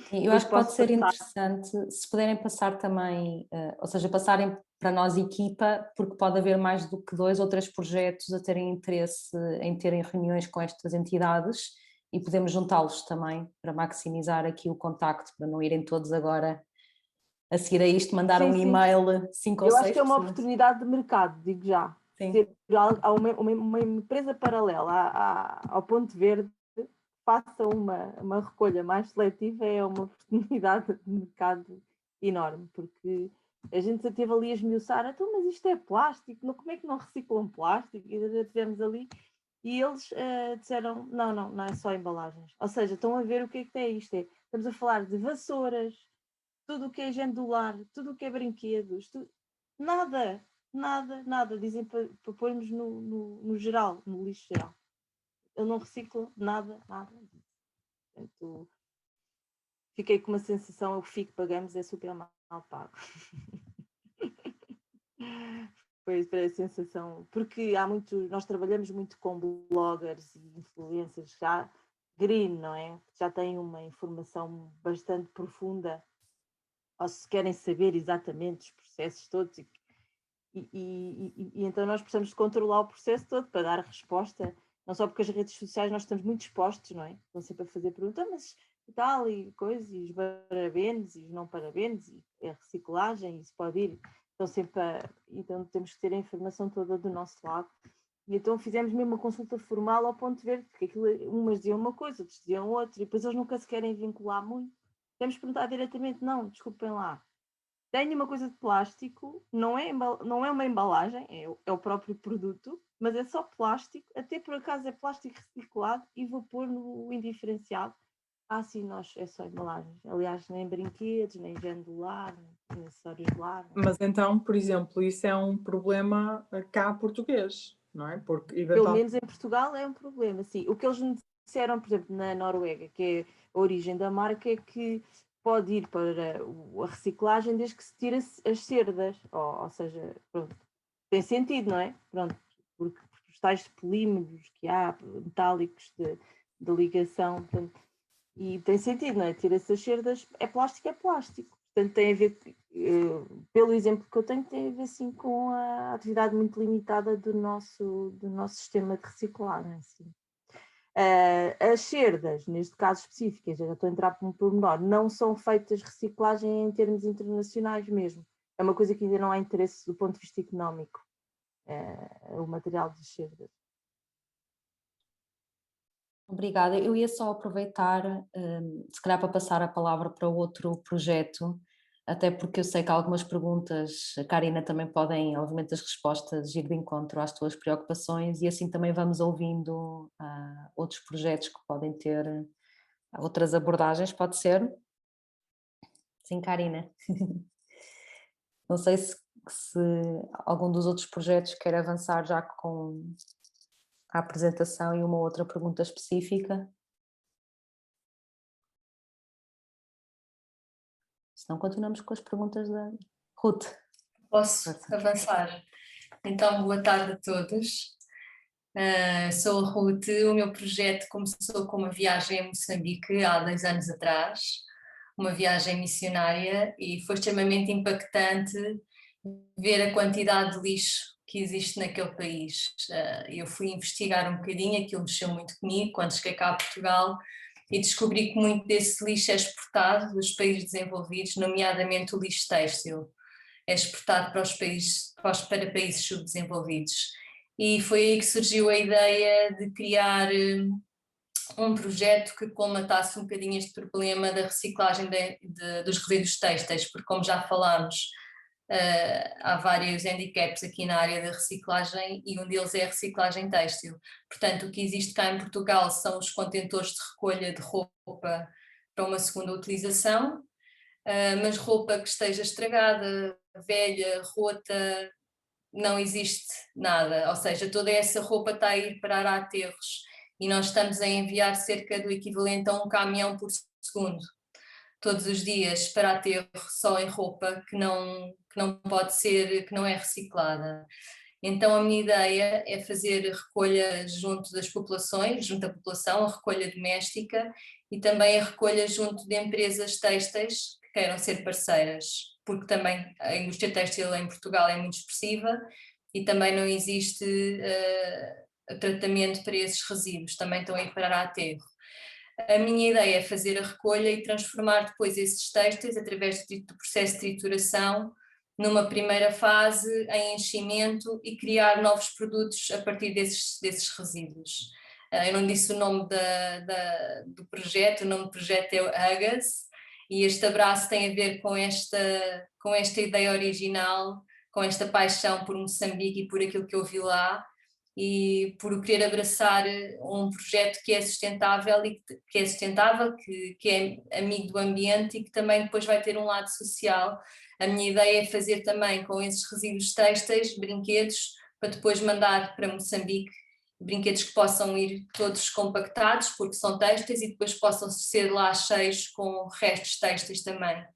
Sim, eu acho que pode ser interessante se puderem passar também, ou seja, passarem para nós equipa, porque pode haver mais do que 2 ou 3 projetos a terem interesse em terem reuniões com estas entidades e podemos juntá-los também para maximizar aqui o contacto, para não irem todos agora a seguir a isto, mandar um e-mail 5 ou 6. Eu acho que é uma oportunidade de mercado, digo já. Ter uma empresa paralela ao Ponte Verde, faça uma recolha mais seletiva, é uma oportunidade de mercado enorme, porque a gente já teve ali a esmiuçar, então, mas isto é plástico, como é que não reciclam plástico? E já tivemos ali, e eles disseram, não é só embalagens. Ou seja, estão a ver o que é isto. Estamos a falar de vassouras, tudo o que é higiene do lar, tudo o que é brinquedos, nada, dizem para pormos no geral, no lixo geral. Eu não reciclo nada. Portanto, fiquei com uma sensação, o FII que pagamos é super mal pago. Foi a sensação, porque nós trabalhamos muito com bloggers e influencers já green, não é? Já têm uma informação bastante profunda, ou se querem saber exatamente os processos todos e então nós precisamos de controlar o processo todo para dar resposta, não só porque as redes sociais nós estamos muito expostos, não é? Estão sempre a fazer perguntas, mas e tal, e coisa, e os parabéns, e os não parabéns, e a reciclagem, e se pode ir, estão sempre então temos que ter a informação toda do nosso lado. E então fizemos mesmo uma consulta formal ao Ponte Verde, porque aquilo, umas diziam uma coisa, outros diziam outra, e depois eles nunca se querem vincular muito. Temos que perguntar diretamente, não, desculpem lá, tenho uma coisa de plástico, não é uma embalagem, é o próprio produto, mas é só plástico, até por acaso é plástico reciclado e vou pôr no indiferenciado, Sim, nós é só embalagens. Aliás, nem brinquedos, nem higiene do lar, nem acessórios do lar. Mas então, por exemplo, isso é um problema cá português, não é? Porque Pelo eventualmente... menos em Portugal é um problema, sim. O que eles me disseram, por exemplo, na Noruega, que é a origem da marca, é que pode ir para a reciclagem desde que se tire as cerdas. Ou seja, pronto, tem sentido, não é? Pronto, porque os tais polímeros que há, metálicos de ligação, portanto, e tem sentido, não é? Tira-se as cerdas, é plástico, é plástico. Portanto, tem a ver, pelo exemplo que eu tenho, tem a ver sim com a atividade muito limitada do nosso sistema de reciclagem. Assim. As cerdas, neste caso específico, já estou a entrar por um pormenor, não são feitas reciclagem em termos internacionais mesmo. É uma coisa que ainda não há interesse do ponto de vista económico, o material das cerdas. Obrigada. Eu ia só aproveitar, se calhar para passar a palavra para outro projeto, até porque eu sei que algumas perguntas, a Karina, também podem, obviamente, as respostas ir de encontro às tuas preocupações, e assim também vamos ouvindo outros projetos que podem ter outras abordagens, pode ser? Sim, Karina. Não sei se algum dos outros projetos quer avançar já com a apresentação e uma outra pergunta específica. Senão continuamos com as perguntas da Ruth. Posso avançar? Então, boa tarde a todos. Sou a Ruth. O meu projeto começou com uma viagem a Moçambique há 2 anos atrás, uma viagem missionária, e foi extremamente impactante ver a quantidade de lixo que existe naquele país. Eu fui investigar um bocadinho, aquilo mexeu muito comigo quando cheguei cá a Portugal, e descobri que muito desse lixo é exportado dos países desenvolvidos, nomeadamente o lixo têxtil, é exportado para países subdesenvolvidos. E foi aí que surgiu a ideia de criar um projeto que colmatasse um bocadinho este problema da reciclagem dos resíduos têxteis, porque, como já falámos, há vários handicaps aqui na área da reciclagem, e um deles é a reciclagem têxtil. Portanto, o que existe cá em Portugal são os contentores de recolha de roupa para uma segunda utilização, mas roupa que esteja estragada, velha, rota, não existe nada. Ou seja, toda essa roupa está a ir parar a aterros, e nós estamos a enviar cerca do equivalente a um caminhão por segundo, todos os dias, para aterro, só em roupa que não pode ser, que não é reciclada. Então a minha ideia é fazer recolha junto das populações, junto à população, a recolha doméstica, e também a recolha junto de empresas têxteis que queiram ser parceiras, porque também a indústria têxtil em Portugal é muito expressiva e também não existe tratamento para esses resíduos, também estão a ir parar a aterro. A minha ideia é fazer a recolha e transformar depois esses têxteis, através do processo de trituração, numa primeira fase em enchimento, e criar novos produtos a partir desses resíduos. Eu não disse o nome do projeto, o nome do projeto é Agas, e este abraço tem a ver com esta ideia original, com esta paixão por Moçambique e por aquilo que eu vi lá, e por querer abraçar um projeto que é sustentável, que é amigo do ambiente, e que também depois vai ter um lado social. A minha ideia é fazer também com esses resíduos têxteis brinquedos, para depois mandar para Moçambique, brinquedos que possam ir todos compactados, porque são têxteis, e depois possam ser lá cheios com restos têxteis também,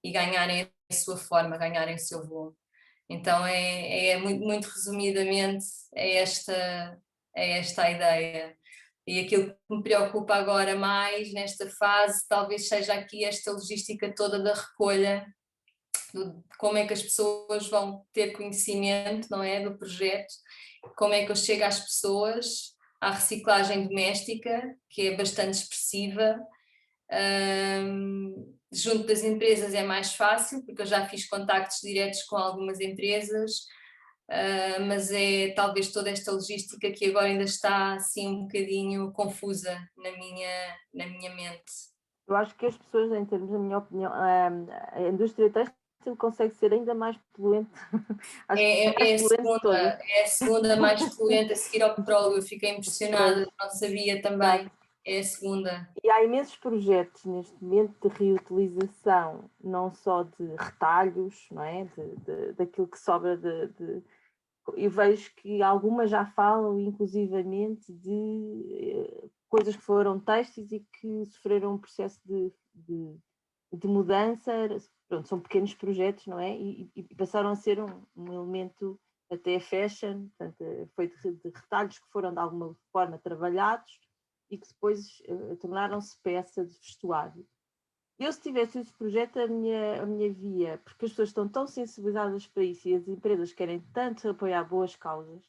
e ganharem a sua forma, ganharem o seu volume. Então muito, muito resumidamente é esta a ideia. E aquilo que me preocupa agora mais nesta fase talvez seja aqui esta logística toda da recolha, de como é que as pessoas vão ter conhecimento, não é, do projeto, como é que eu chego às pessoas, à reciclagem doméstica, que é bastante expressiva. Junto das empresas é mais fácil, porque eu já fiz contactos diretos com algumas empresas, mas é talvez toda esta logística que agora ainda está assim um bocadinho confusa na minha mente. Eu acho que as pessoas, em termos, na minha opinião, a indústria têxtil consegue ser ainda mais poluente. É a segunda mais poluente, a seguir ao petróleo. Eu fiquei impressionada, não sabia também. É a segunda. E há imensos projetos neste momento de reutilização, não só de retalhos, não é? Daquilo que sobra eu vejo que algumas já falam, inclusivamente, de coisas que foram têxteis e que sofreram um processo de mudança. Pronto, são pequenos projetos, não é? E passaram a ser um elemento até fashion, portanto, foi de retalhos que foram de alguma forma trabalhados e que depois tornaram-se peça de vestuário. Eu, se tivesse esse projeto, a minha via, porque as pessoas estão tão sensibilizadas para isso e as empresas querem tanto apoiar boas causas,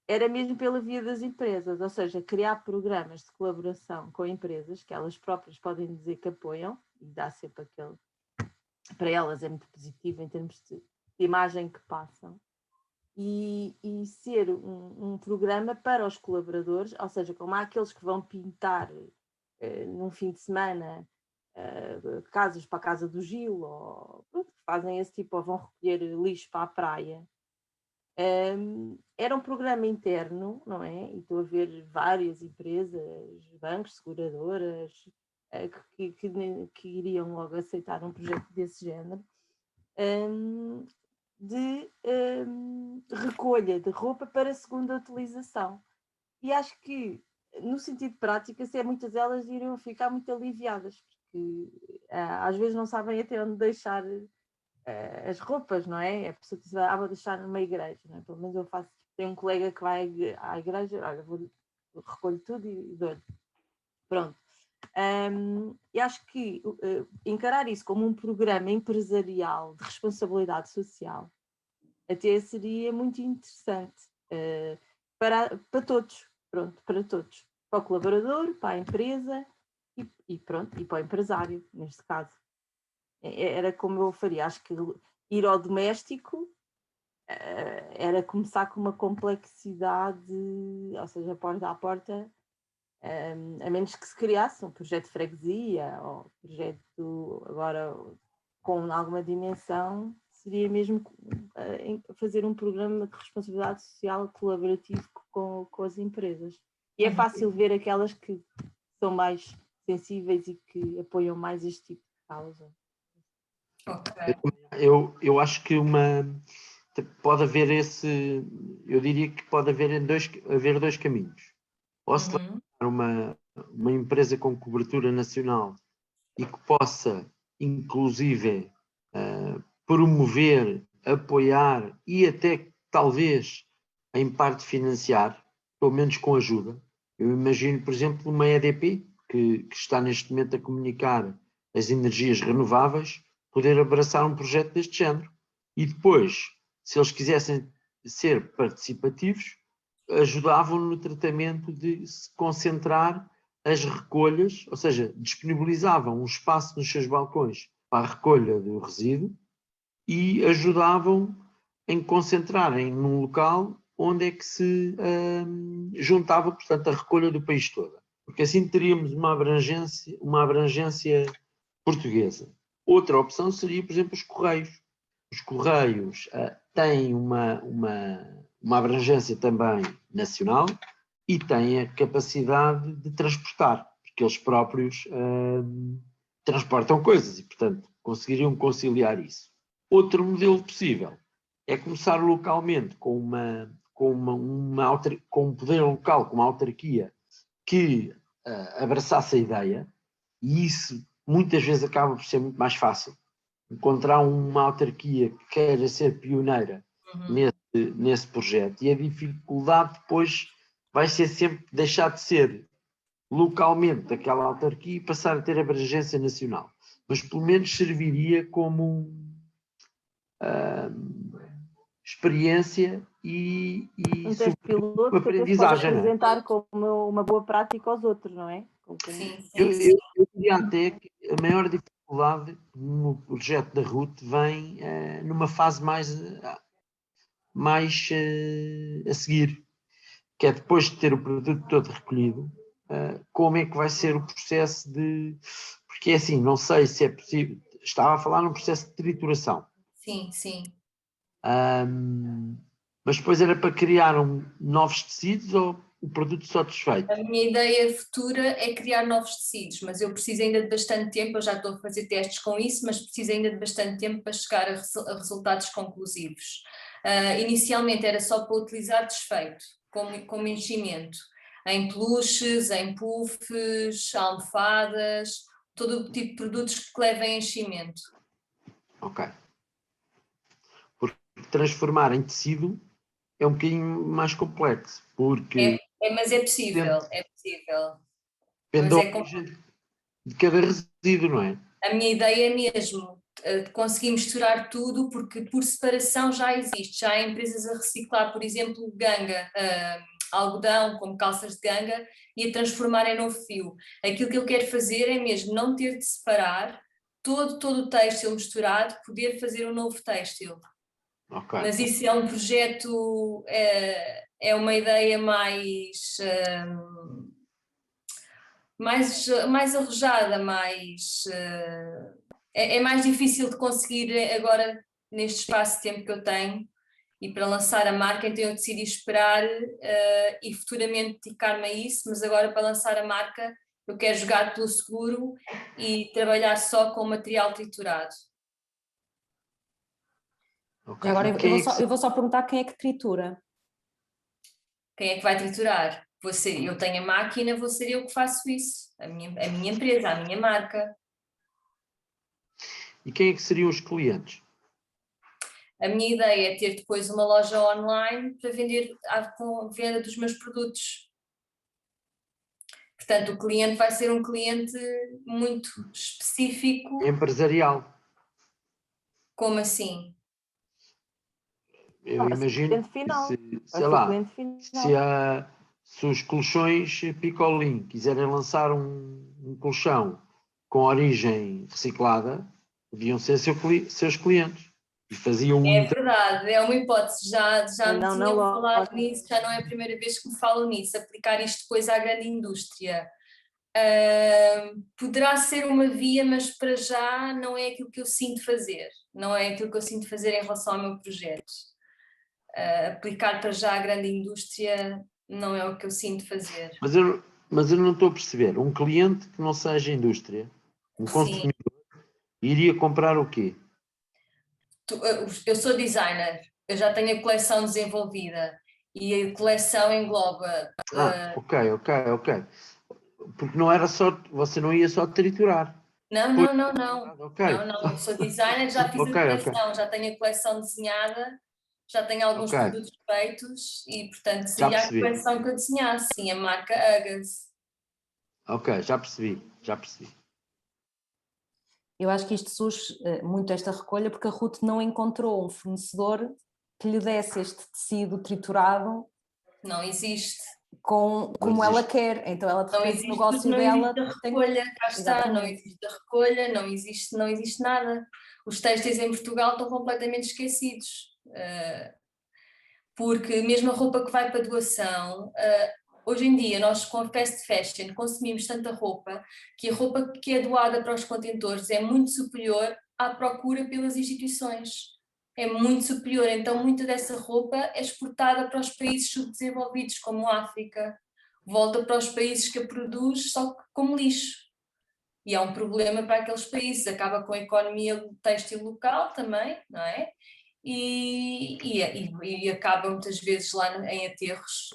era mesmo pela via das empresas, ou seja, criar programas de colaboração com empresas que elas próprias podem dizer que apoiam, e dá sempre aquele, para elas é muito positivo em termos de imagem que passam, e ser um programa para os colaboradores, ou seja, como há aqueles que vão pintar num fim de semana casas para a casa do Gil, ou fazem esse tipo, ou vão recolher lixo para a praia. Era um programa interno, não é? E estou a ver várias empresas, bancos, seguradoras, que iriam logo aceitar um projeto desse género, de recolha de roupa para segunda utilização. E acho que, no sentido prático, assim, muitas delas iriam ficar muito aliviadas, porque às vezes não sabem até onde deixar as roupas, não é? A pessoa diz, vou deixar numa igreja, não é? Pelo menos eu faço, tenho um colega que vai à igreja, olha, recolho tudo e dou-lhe. Pronto. E acho que encarar isso como um programa empresarial de responsabilidade social até seria muito interessante para todos, pronto, para todos, para o colaborador, para a empresa e pronto, e para o empresário, neste caso. Era como eu faria, acho que ir ao doméstico era começar com uma complexidade, ou seja, porta a porta, a menos que se criasse um projeto de freguesia ou projeto agora com alguma dimensão, seria mesmo fazer um programa de responsabilidade social colaborativo com as empresas. E é fácil ver aquelas que são mais sensíveis e que apoiam mais este tipo de causa. Okay. Eu acho que pode haver eu diria que pode haver dois caminhos. Ou se uma empresa com cobertura nacional e que possa, inclusive, promover, apoiar e até, talvez, em parte financiar, pelo menos com ajuda. Eu imagino, por exemplo, uma EDP, que está neste momento a comunicar as energias renováveis, poder abraçar um projeto deste género. E depois, se eles quisessem ser participativos, ajudavam no tratamento de se concentrar as recolhas, ou seja, disponibilizavam um espaço nos seus balcões para a recolha do resíduo e ajudavam em concentrarem num local onde é que se juntava, portanto, a recolha do país todo. Porque assim teríamos uma abrangência portuguesa. Outra opção seria, por exemplo, os Correios. Os Correios têm uma abrangência também nacional e têm a capacidade de transportar, porque eles próprios transportam coisas e, portanto, conseguiriam conciliar isso. Outro modelo possível é começar localmente com um poder local, com uma autarquia que abraçasse a ideia, e isso muitas vezes acaba por ser muito mais fácil. Encontrar uma autarquia que queira ser pioneira nesse projeto, e a dificuldade depois vai ser sempre deixar de ser localmente daquela autarquia e passar a ter abrangência nacional. Mas pelo menos serviria como experiência e um teste piloto aprendizagem. Que apresentar como uma boa prática aos outros, não é? Sim. Eu diria até que a maior dificuldade no projeto da RUT vem numa fase mais a seguir, que é depois de ter o produto todo recolhido, como é que vai ser o processo de... Porque é assim, não sei se é possível... Estava a falar num processo de trituração. Sim. Mas depois era para criar novos tecidos o produto só desfeito. A minha ideia futura é criar novos tecidos, mas eu preciso ainda de bastante tempo, eu já estou a fazer testes com isso, mas preciso ainda de bastante tempo para chegar a resultados conclusivos. Inicialmente era só para utilizar desfeito, como enchimento, em peluches, em puffs, almofadas, todo o tipo de produtos que levem enchimento. Ok. Porque transformar em tecido é um bocadinho mais complexo, porque Mas é possível, é possível. depende Mas da origem de cada resíduo, não é? a minha ideia é mesmo conseguir misturar tudo, porque por separação já existe, já há empresas a reciclar, por exemplo, ganga, algodão, como calças de ganga, e a transformar em novo fio. Aquilo que eu quero fazer é mesmo não ter de separar todo o têxtil misturado, poder fazer um novo têxtil. Ok. Mas isso é um projeto, é uma ideia mais arrojada, é mais difícil de conseguir agora neste espaço de tempo que eu tenho, e para lançar a marca então eu decidi esperar e futuramente dedicar-me a isso, mas agora para lançar a marca eu quero jogar pelo seguro e trabalhar só com material triturado. Ok. Agora Quem é que eu vou só perguntar quem é que tritura. Quem é que vai triturar? Eu tenho a máquina, vou ser eu que faço isso, a minha empresa, a minha marca. E quem é que seriam os clientes? A minha ideia é ter depois uma loja online para vender com venda dos meus produtos. Portanto, o cliente vai ser um cliente muito específico. Empresarial. Como assim? Eu Vai ser imagino cliente que final. se, Vai sei ser lá, cliente final. se os colchões Picolin quiserem lançar um colchão com origem reciclada, podiam ser seus clientes. E faziam É verdade, é uma hipótese, já me Não, na tinham falado loja. nisso, já não é a primeira vez que me falam nisso, aplicar isto depois à grande indústria. Poderá ser uma via, mas para já não é aquilo que eu sinto fazer, não é aquilo que eu sinto fazer em relação ao meu projeto. Aplicar para já à grande indústria não é o que eu sinto fazer. Mas eu não estou a perceber. Um cliente que não seja indústria, um Sim, consumidor, iria comprar o quê? eu sou designer, eu já tenho a coleção desenvolvida e a coleção engloba. Ok. Porque não era só, você não ia só triturar. Não, Pois, não, não, não. ok. Não, não, eu sou designer, já fiz a Ok. coleção, já tenho a coleção desenhada, já tenho alguns Ok. produtos feitos e, portanto, Já seria a percebi. coleção que eu desenhasse, sim, a marca Uggaz. Ok, já percebi. Eu acho que isto surge muito esta recolha porque a Ruth não encontrou um fornecedor que lhe desse este tecido triturado Não existe. como ela quer. Então ela de Não repente o existe porque negócio não dela existe a tem. recolha, cá está, não Exatamente. existe a recolha, não existe nada. Os têxteis em Portugal estão completamente esquecidos. Porque mesmo a roupa que vai para doação, hoje em dia nós com a fast fashion consumimos tanta roupa que a roupa que é doada para os contentores é muito superior à procura pelas instituições. É muito superior, então muita dessa roupa é exportada para os países subdesenvolvidos, como a África. Volta para os países que a produz, só que como lixo. E é um problema para aqueles países, acaba com a economia têxtil local também, não é? E acaba muitas vezes lá em aterros.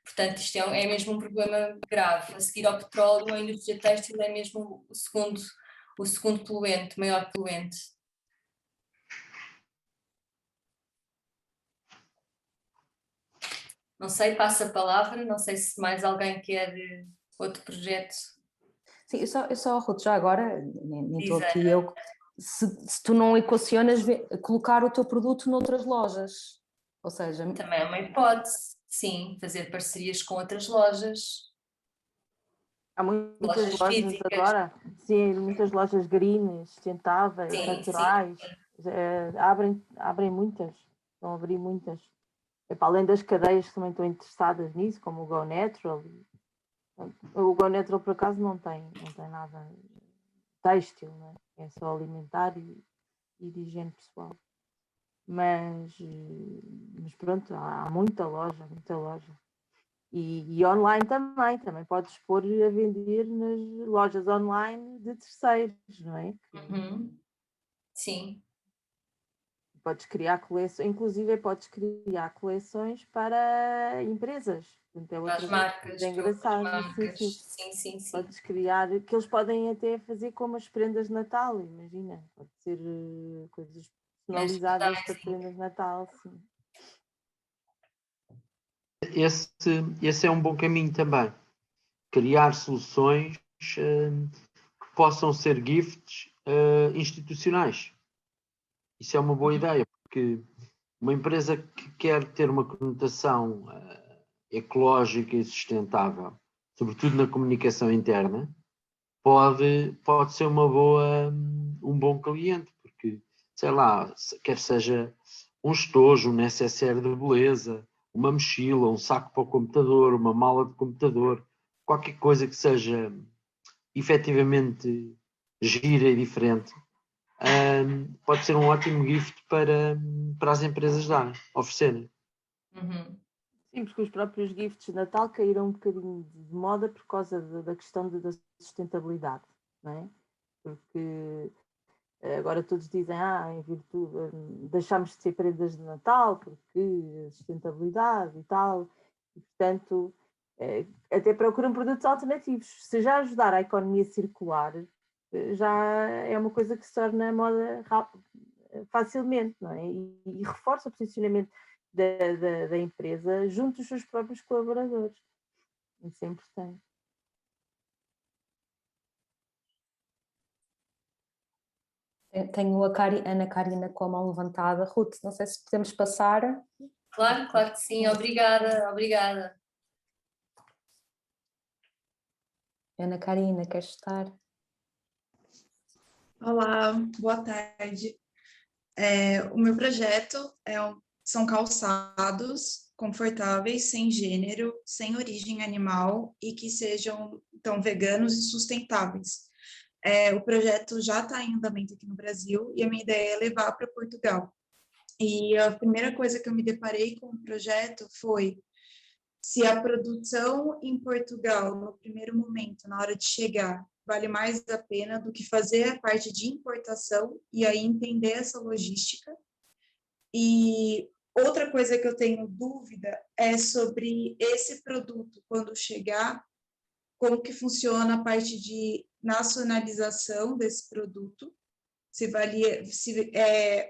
Portanto, isto é mesmo um problema grave. A seguir ao petróleo, a indústria têxtil é mesmo o segundo poluente, maior poluente. Não sei, passa a palavra, não sei se mais alguém quer outro projeto. Sim, Ruth, já agora, nem estou aqui Designer. eu, se tu não equacionas colocar o teu produto noutras lojas, ou seja... Também é uma hipótese, sim, fazer parcerias com outras lojas. Há muitas Lojas lojas físicas. agora, sim, muitas lojas green, sustentáveis, Sim, naturais, abrem muitas, estão a abrir muitas. Para além das cadeias que também estão interessadas nisso, como o Go Natural. O Go Natural, por acaso, não tem nada têxtil, né? É só alimentar e de higiene pessoal. Mas pronto, há muita loja. E online também podes pôr a vender nas lojas online de terceiros, não é? Sim. Podes criar coleções, inclusive podes criar coleções para empresas. Portanto, é Para as outra marcas, coisa engraçada. sim. Podes criar, que eles podem até fazer como as prendas de Natal, imagina. Pode ser coisas personalizadas para prendas de Natal, sim. Esse é um bom caminho também. Criar soluções que possam ser gifts institucionais. Isso é uma boa ideia, porque uma empresa que quer ter uma conotação ecológica e sustentável, sobretudo na comunicação interna, pode ser um bom cliente, porque, sei lá, quer seja um estojo, um necessaire de beleza, uma mochila, um saco para o computador, uma mala de computador, qualquer coisa que seja efetivamente gira e diferente, pode ser um ótimo gift para as empresas darem, oferecerem. Sim, porque os próprios gifts de Natal caíram um bocadinho de moda por causa da questão da sustentabilidade, não é? Porque agora todos dizem, em virtude, deixámos de ser prendas de Natal porque sustentabilidade e tal, e portanto até procuram produtos alternativos. Se já ajudar a economia circular, já é uma coisa que se torna moda facilmente, não é? E reforça o posicionamento da empresa junto dos seus próprios colaboradores. Isso é importante. Tenho a Ana Karina com a mão levantada. Ruth, não sei se podemos passar. Claro que sim. Obrigada. Ana Karina, queres estar? Olá, boa tarde. O meu projeto são calçados confortáveis, sem gênero, sem origem animal e que sejam então veganos e sustentáveis. O projeto já está em andamento aqui no Brasil e a minha ideia é levar para Portugal. E a primeira coisa que eu me deparei com o projeto foi se a produção em Portugal, no primeiro momento, na hora de chegar, vale mais a pena do que fazer a parte de importação e aí entender essa logística. E outra coisa que eu tenho dúvida é sobre esse produto, quando chegar, como que funciona a parte de nacionalização desse produto, se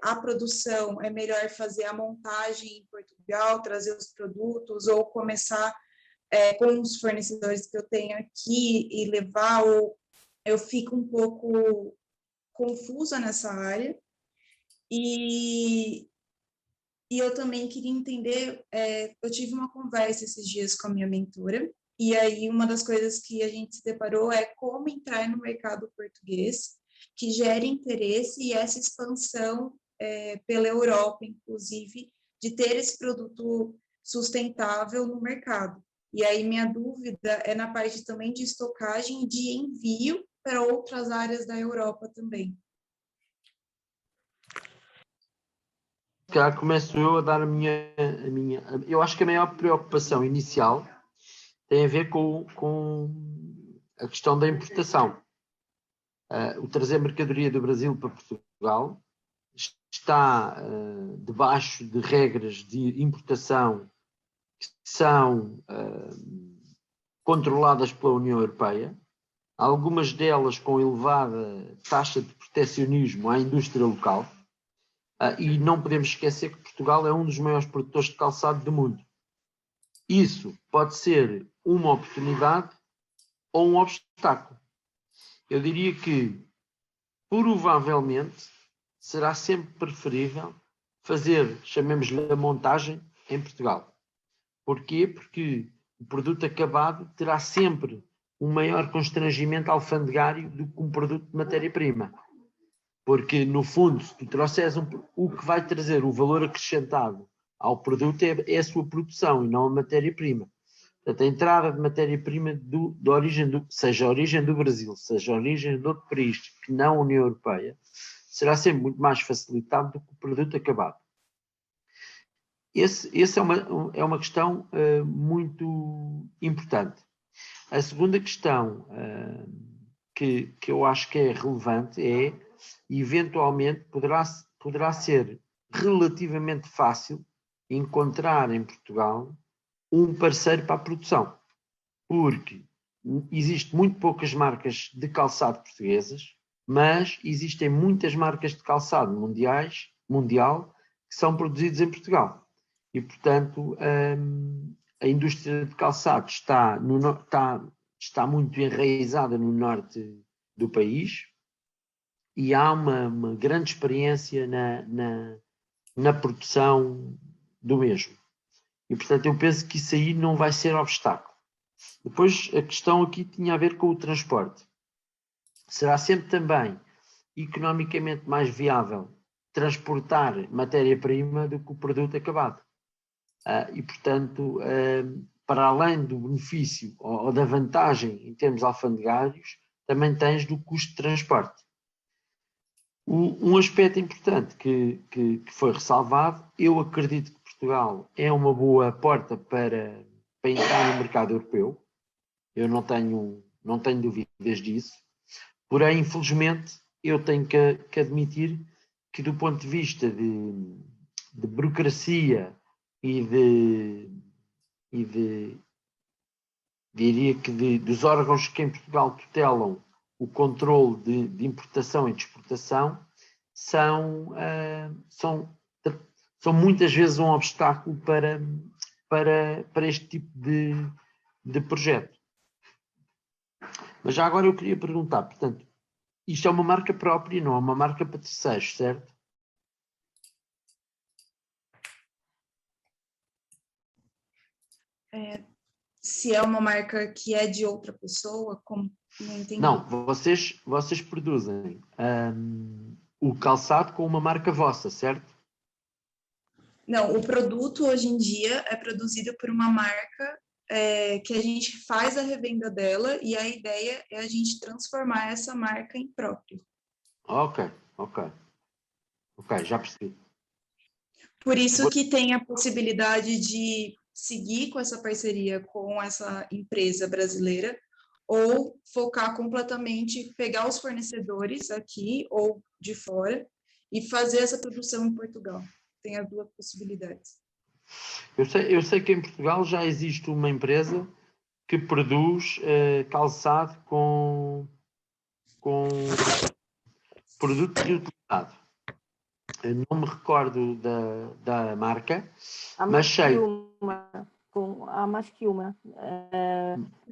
a produção é melhor fazer a montagem em Portugal, trazer os produtos, ou começar com os fornecedores que eu tenho aqui e levar, ou eu fico um pouco confusa nessa área. E eu também queria entender, eu tive uma conversa esses dias com a minha mentora, e aí uma das coisas que a gente se deparou é como entrar no mercado português, que gere interesse e essa expansão pela Europa, inclusive, de ter esse produto sustentável no mercado. E aí minha dúvida é na parte também de estocagem e de envio para outras áreas da Europa também. Começo eu a dar a minha. Eu acho que a maior preocupação inicial tem a ver com a questão da importação. O trazer mercadoria do Brasil para Portugal está debaixo de regras de importação que são controladas pela União Europeia, algumas delas com elevada taxa de protecionismo à indústria local. E não podemos esquecer que Portugal é um dos maiores produtores de calçado do mundo. Isso pode ser uma oportunidade ou um obstáculo. Eu diria que, provavelmente, será sempre preferível fazer, chamemos-lhe a montagem, em Portugal. Porquê? Porque o produto acabado terá sempre um maior constrangimento alfandegário do que um produto de matéria-prima. Porque, no fundo, se tu trouxeres o que vai trazer o valor acrescentado ao produto é a sua produção e não a matéria-prima. Portanto, a entrada de matéria-prima seja a origem do Brasil, seja a origem de outro país que não a União Europeia, será sempre muito mais facilitado do que o produto acabado. esse é uma questão muito importante. A segunda questão que eu acho que é relevante é, eventualmente, poderá ser relativamente fácil encontrar em Portugal um parceiro para a produção, porque existem muito poucas marcas de calçado portuguesas, mas existem muitas marcas de calçado mundial que são produzidas em Portugal. E, portanto, a indústria de calçado está muito enraizada no norte do país e há uma grande experiência na produção do mesmo. E, portanto, eu penso que isso aí não vai ser obstáculo. Depois, a questão aqui tinha a ver com o transporte. Será sempre também economicamente mais viável transportar matéria-prima do que o produto acabado. E, portanto, para além do benefício ou da vantagem em termos alfandegários, também tens do custo de transporte. Um aspecto importante que foi ressalvado, eu acredito que Portugal é uma boa porta para entrar no mercado europeu, eu não tenho dúvidas disso, porém, infelizmente, eu tenho que admitir que do ponto de vista de burocracia e diria que dos órgãos que em Portugal tutelam o controle de importação e de exportação, são muitas vezes um obstáculo para este tipo de projeto. Mas já agora eu queria perguntar, portanto, isto é uma marca própria, não é uma marca para terceiros, certo? Se é uma marca que é de outra pessoa, como não entendi. Não, vocês produzem o calçado com uma marca vossa, certo? Não, o produto hoje em dia é produzido por uma marca que a gente faz a revenda dela e a ideia é a gente transformar essa marca em própria. Ok, já percebi. Por isso que tem a possibilidade de seguir com essa parceria com essa empresa brasileira ou focar completamente, pegar os fornecedores aqui ou de fora e fazer essa produção em Portugal. Tem as duas possibilidades. Eu sei que em Portugal já existe uma empresa que produz calçado com produto reutilizado. Eu não me recordo da marca, mas sei. Há mais que uma.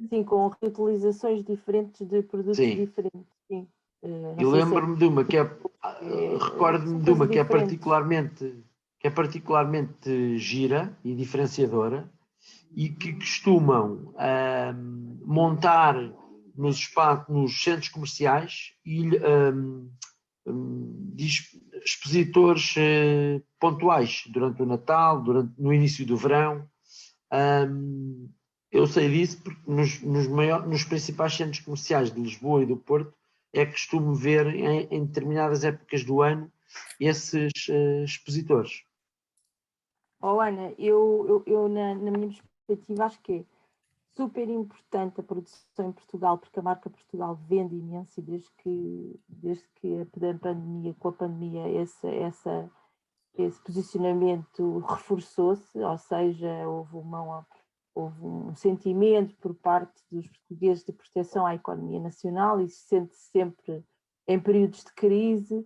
Sim, com reutilizações diferentes de produtos diferentes. Sim. Eu lembro-me de uma que recordo-me de uma que é particularmente gira e diferenciadora e que costumam montar nos centros comerciais e expositores pontuais durante o Natal, no início do verão. Eu sei disso porque nos principais centros comerciais de Lisboa e do Porto é que costumo ver em determinadas épocas do ano esses expositores. Ana, eu na minha perspectiva acho que é super importante a produção em Portugal, porque a marca Portugal vende imenso e desde que com a pandemia esse posicionamento reforçou-se, ou seja, houve um sentimento por parte dos portugueses de proteção à economia nacional e se sente sempre em períodos de crise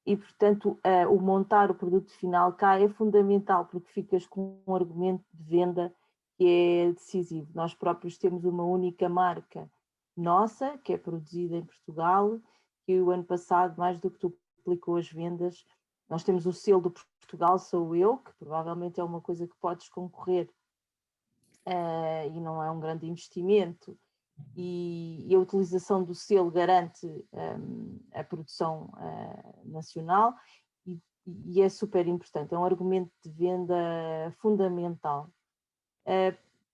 e, portanto, o montar o produto final cá é fundamental porque ficas com um argumento de venda que é decisivo. Nós próprios temos uma única marca nossa, que é produzida em Portugal, que o ano passado, mais do que duplicou as vendas. Nós temos o selo do Portugal Sou Eu, que provavelmente é uma coisa que podes concorrer e não é um grande investimento. E a utilização do selo garante a produção nacional e é super importante, é um argumento de venda fundamental.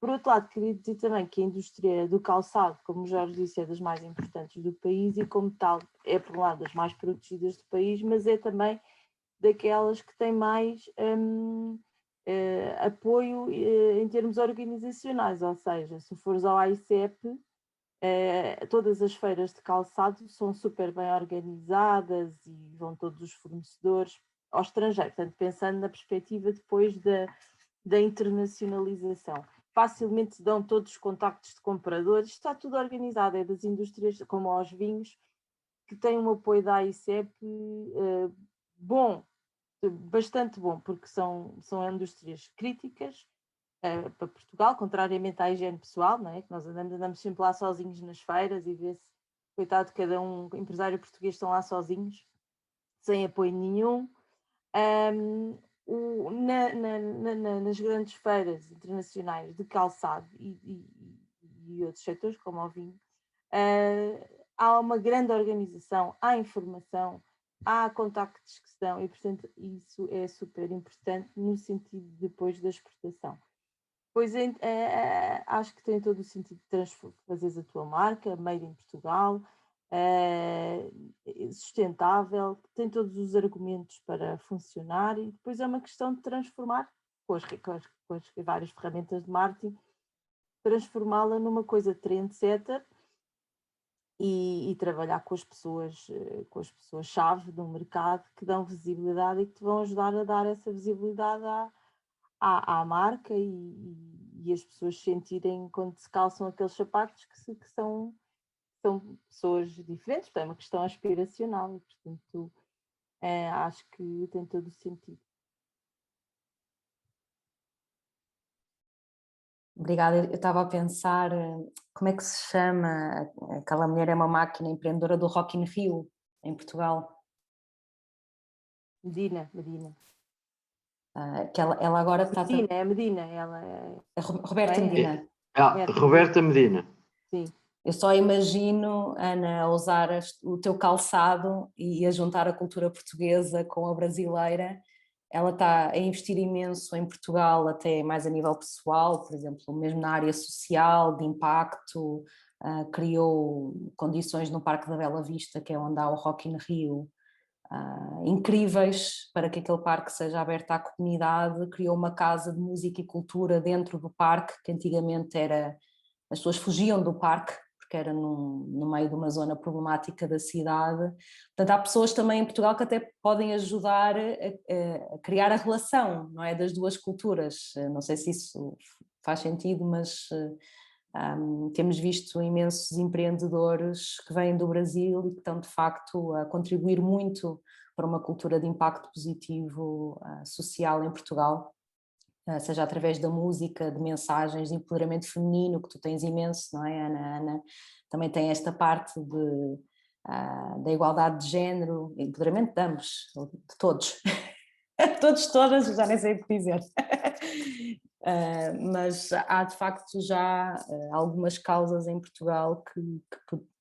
Por outro lado, queria dizer também que a indústria do calçado, como o Jorge disse, é das mais importantes do país e como tal é por um lado das mais protegidas do país, mas é também daquelas que têm mais apoio em termos organizacionais, ou seja, se fores ao AICEP, todas as feiras de calçado são super bem organizadas e vão todos os fornecedores ao estrangeiro, portanto, pensando na perspectiva depois da internacionalização. Facilmente se dão todos os contactos de compradores, está tudo organizado, é das indústrias, como aos vinhos, que têm um apoio da AICEP bom, bastante bom, porque são indústrias críticas para Portugal, contrariamente à higiene pessoal, não é? Que nós andamos sempre lá sozinhos nas feiras e vê-se, coitado, cada empresário português estão lá sozinhos, sem apoio nenhum. Nas grandes feiras internacionais de calçado e outros setores, como o vinho, há uma grande organização, há informação, há contactos que se dão e, portanto, isso é super importante no sentido depois da exportação. Pois acho que tem todo o sentido de fazeres a tua marca, made in Portugal, sustentável, tem todos os argumentos para funcionar e depois é uma questão de transformar, com as várias ferramentas de marketing, transformá-la numa coisa trendsetter e trabalhar com as pessoas-chave do mercado que dão visibilidade e que te vão ajudar a dar essa visibilidade à marca e as pessoas sentirem quando se calçam aqueles sapatos que são pessoas diferentes, é uma questão aspiracional e, portanto, acho que tem todo o sentido. Obrigada. Eu estava a pensar, como é que se chama? Aquela mulher é uma máquina empreendedora do Rock in Rio, em Portugal. Medina. Que ela agora está... Medina, ela é... Roberta Medina. Roberta Medina. Sim. Eu só imagino, Ana, a usar o teu calçado e a juntar a cultura portuguesa com a brasileira. Ela está a investir imenso em Portugal, até mais a nível pessoal, por exemplo, mesmo na área social, de impacto, criou condições no Parque da Bela Vista, que é onde há o Rock in Rio, incríveis para que aquele parque seja aberto à comunidade, criou uma casa de música e cultura dentro do parque, que antigamente as pessoas fugiam do parque, porque era no meio de uma zona problemática da cidade. Portanto, há pessoas também em Portugal que até podem ajudar a criar a relação, não é, das duas culturas. Não sei se isso faz sentido, mas temos visto imensos empreendedores que vêm do Brasil e que estão, de facto, a contribuir muito para uma cultura de impacto positivo social em Portugal, seja através da música, de mensagens de empoderamento feminino, que tu tens imenso, não é, Ana? Ana também tem esta parte da igualdade de género, empoderamento de ambos, de todos. Todas, já nem sei o que dizer. Mas há de facto já algumas causas em Portugal que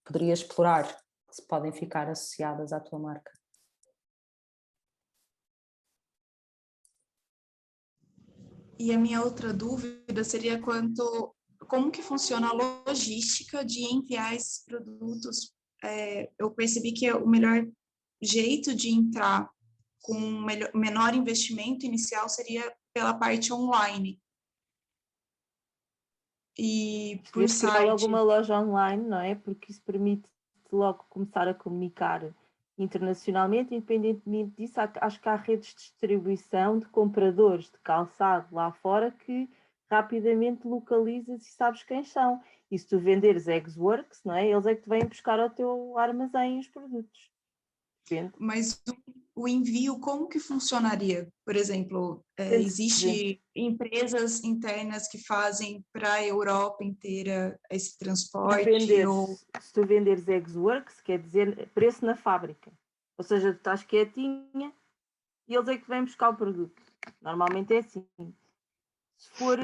poderia explorar, que se podem ficar associadas à tua marca. E a minha outra dúvida seria como que funciona a logística de enviar esses produtos. Eu percebi que o melhor jeito de entrar com menor investimento inicial seria pela parte online. E por site... alguma loja online, não é? Porque isso permite logo começar a comunicar internacionalmente. Independentemente disso, acho que há redes de distribuição de compradores de calçado lá fora que rapidamente localizas e sabes quem são. E se tu venderes Eggsworks, não é? Eles é que te vêm buscar ao teu armazém os produtos. Mas o envio, como que funcionaria? Por exemplo, existe empresas internas que fazem para a Europa inteira esse transporte? Se tu venderes Eggsworks, quer dizer preço na fábrica. Ou seja, tu estás quietinha e eles é que vêm buscar o produto. Normalmente é assim. Se for...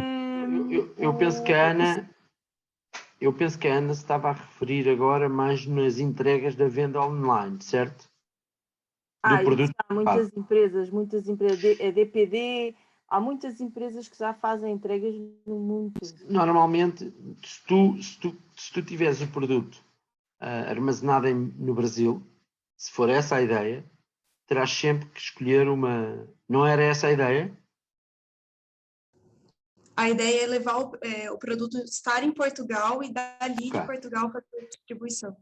Eu penso que a Ana se estava a referir agora mais nas entregas da venda online, certo? Do produto. Há muitas empresas, a DPD, há muitas empresas que já fazem entregas no mundo. Normalmente, se tu tiveres o produto armazenado no Brasil, se for essa a ideia, terás sempre que escolher uma... Não era essa a ideia? A ideia é levar o produto estar em Portugal e dali de Portugal fazer a distribuição.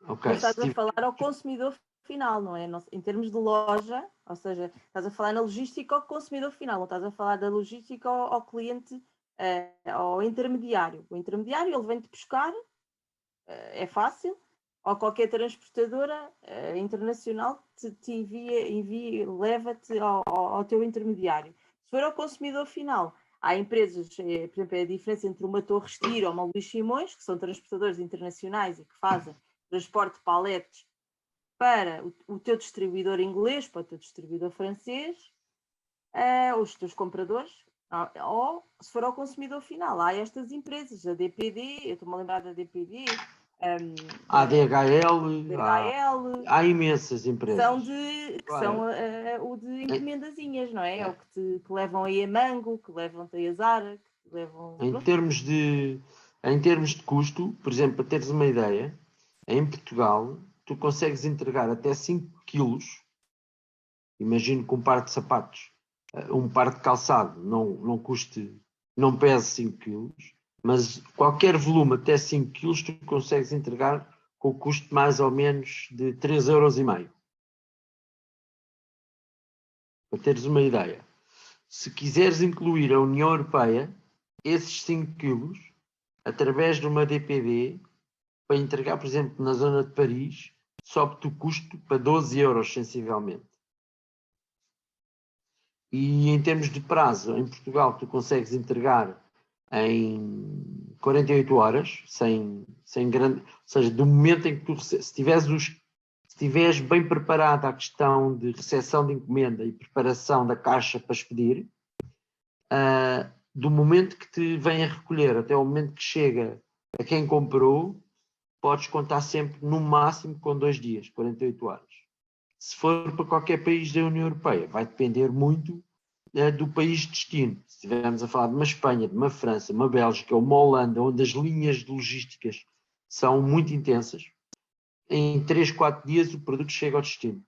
Ok. Mas estás a falar ao consumidor final, não é? Em termos de loja, ou seja, estás a falar na logística ao consumidor final, não estás a falar da logística ao cliente, ao intermediário. O intermediário, ele vem-te buscar, é fácil, ou qualquer transportadora internacional te envia, leva-te ao teu intermediário. Se for ao consumidor final, há empresas, por exemplo, é a diferença entre uma Torre Estira ou uma Luís Simões, que são transportadores internacionais e que fazem transporte de paletes para o teu distribuidor inglês, para o teu distribuidor francês, os teus compradores, ou se for ao consumidor final, há estas empresas, a DPD, eu estou-me a lembrar da DPD, a DHL, DHL, há imensas empresas. Que são o de encomendazinhas, não é? É o que levam aí a Mango, que levam-te a Zara, que levam... Em termos de custo, por exemplo, para teres uma ideia, em Portugal, tu consegues entregar até 5 quilos, imagino que um par de sapatos, um par de calçado não pese 5 quilos, mas qualquer volume até 5 quilos tu consegues entregar com o custo mais ou menos de 3,5 €. Para teres uma ideia. Se quiseres incluir a União Europeia, esses 5 quilos, através de uma DPD, para entregar, por exemplo, na zona de Paris, sobe-te o custo para 12 € sensivelmente. E em termos de prazo, em Portugal tu consegues entregar em 48 horas, sem grande... Ou seja, do momento em que tu... Se estiveres bem preparado à questão de recepção de encomenda e preparação da caixa para expedir, do momento que te vem a recolher até o momento que chega a quem comprou, podes contar sempre no máximo com 2 dias, 48 horas. Se for para qualquer país da União Europeia, vai depender muito do país de destino. Se estivermos a falar de uma Espanha, de uma França, uma Bélgica, uma Holanda, onde as linhas de logísticas são muito intensas, em 3, 4 dias o produto chega ao destino.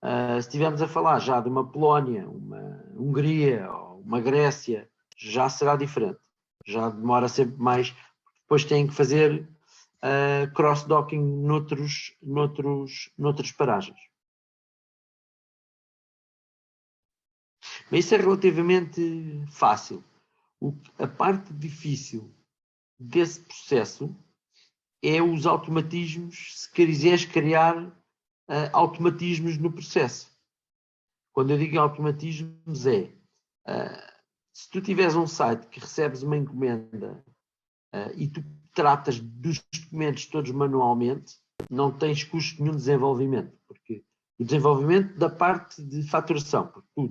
Se estivermos a falar já de uma Polónia, uma Hungria ou uma Grécia, já será diferente. Já demora sempre mais, depois têm que fazer cross-docking noutras paragens. Mas isso é relativamente fácil. A parte difícil desse processo é os automatismos, se quiseres criar automatismos no processo. Quando eu digo automatismos se tu tiveres um site que recebes uma encomenda e tu tratas dos documentos todos manualmente, não tens custo nenhum de desenvolvimento, porque o desenvolvimento da parte de faturação, porque tu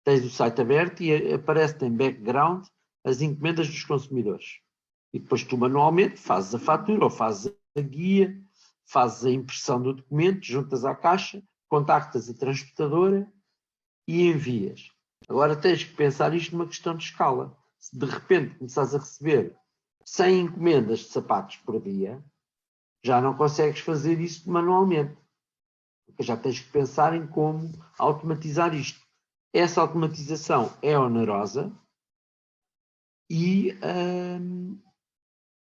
tens o site aberto e aparece em background as encomendas dos consumidores. E depois tu manualmente fazes a fatura ou fazes a guia, fazes a impressão do documento, juntas à caixa, contactas a transportadora e envias. Agora tens que pensar isto numa questão de escala. Se de repente começares a receber 100 encomendas de sapatos por dia, já não consegues fazer isso manualmente. Porque já tens que pensar em como automatizar isto. Essa automatização é onerosa e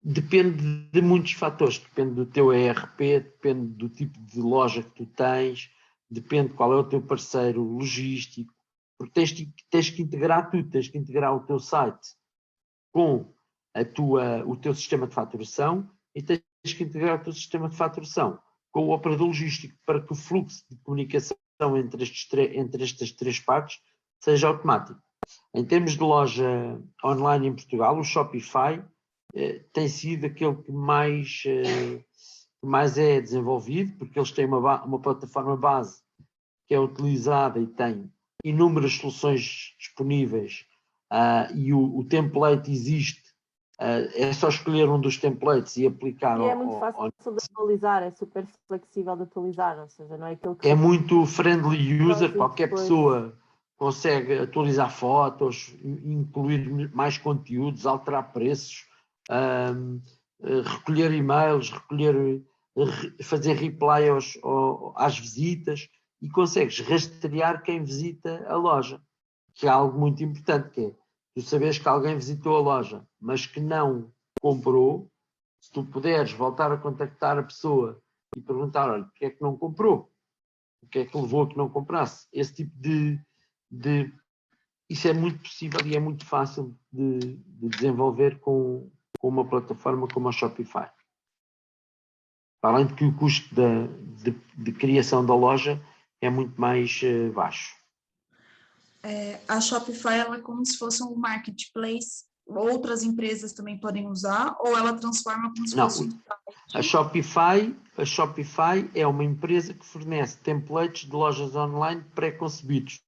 depende de muitos fatores. Depende do teu ERP, depende do tipo de loja que tu tens, depende qual é o teu parceiro logístico, porque tens que integrar tudo, tens que integrar o teu site com o teu sistema de faturação e tens que integrar o teu sistema de faturação com o operador logístico para que o fluxo de comunicação entre estas 3 partes seja automático. Em termos de loja online em Portugal, o Shopify tem sido aquele que mais é desenvolvido, porque eles têm uma plataforma base que é utilizada e tem inúmeras soluções disponíveis e o template existe. É só escolher um dos templates e aplicar. E é muito fácil de atualizar, é super flexível de atualizar, ou seja, não é aquilo que... É muito friendly user, qualquer pessoa consegue atualizar fotos, incluir mais conteúdos, alterar preços, recolher e-mails, fazer reply às visitas e consegues rastrear quem visita a loja, que é algo muito importante, que é tu sabes que alguém visitou a loja, mas que não comprou, se tu puderes voltar a contactar a pessoa e perguntar, olha, porque é que não comprou? O que é que levou a que não comprasse? Esse tipo de isso é muito possível e é muito fácil de desenvolver com uma plataforma como a Shopify. Além de que o custo de criação da loja é muito mais baixo. A Shopify ela é como se fosse um marketplace. Outras empresas também podem usar, ou ela transforma como se fosse um site? A Shopify é uma empresa que fornece templates de lojas online pré-concebidos.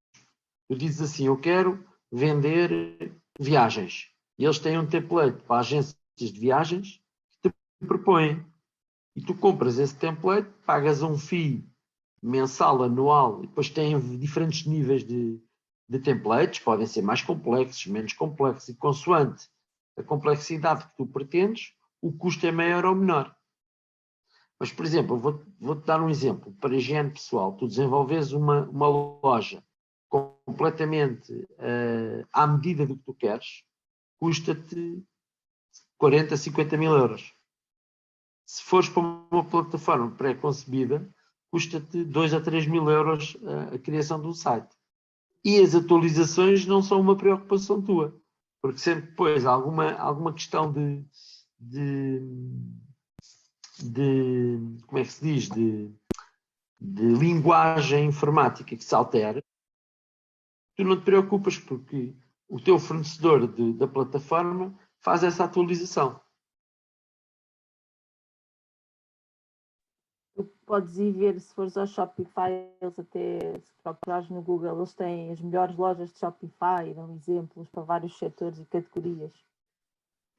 Tu dizes assim, eu quero vender viagens. E eles têm um template para agências de viagens que te propõem. E tu compras esse template, pagas um fee mensal, anual, e depois tem diferentes níveis de templates, podem ser mais complexos, menos complexos, e consoante a complexidade que tu pretendes, o custo é maior ou menor. Mas, por exemplo, vou-te dar um exemplo. Para a higiene pessoal, tu desenvolves uma loja completamente à medida do que tu queres, custa-te 40, 50 mil euros. Se fores para uma plataforma pré-concebida, custa-te 2 a 3 mil euros a criação de um site. E as atualizações não são uma preocupação tua, porque sempre depois alguma questão de como é que se diz, de linguagem informática que se altera, tu não te preocupas porque o teu fornecedor da plataforma faz essa atualização. Tu podes ir ver, se fores ao Shopify, eles até, se procurares no Google, eles têm as melhores lojas de Shopify, dão exemplos para vários setores e categorias.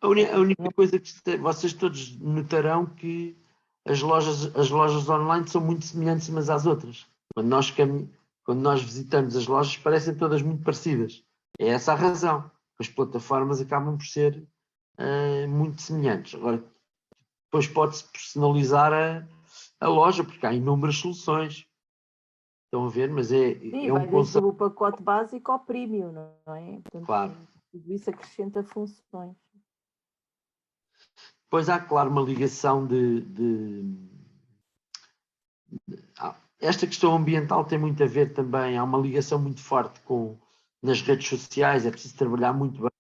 A única coisa que vocês todos notarão que as lojas online são muito semelhantes umas às outras. Quando nós visitamos as lojas, parecem todas muito parecidas. É essa a razão. As plataformas acabam por ser muito semelhantes. Agora, depois pode-se personalizar a loja, porque há inúmeras soluções. Estão a ver? Mas Sim, um vai conceito. desde o pacote básico ao premium, não é? Portanto, Claro. Tudo isso acrescenta funções. Depois há, claro, uma ligação esta questão ambiental tem muito a ver também, há uma ligação muito forte nas redes sociais, é preciso trabalhar muito bem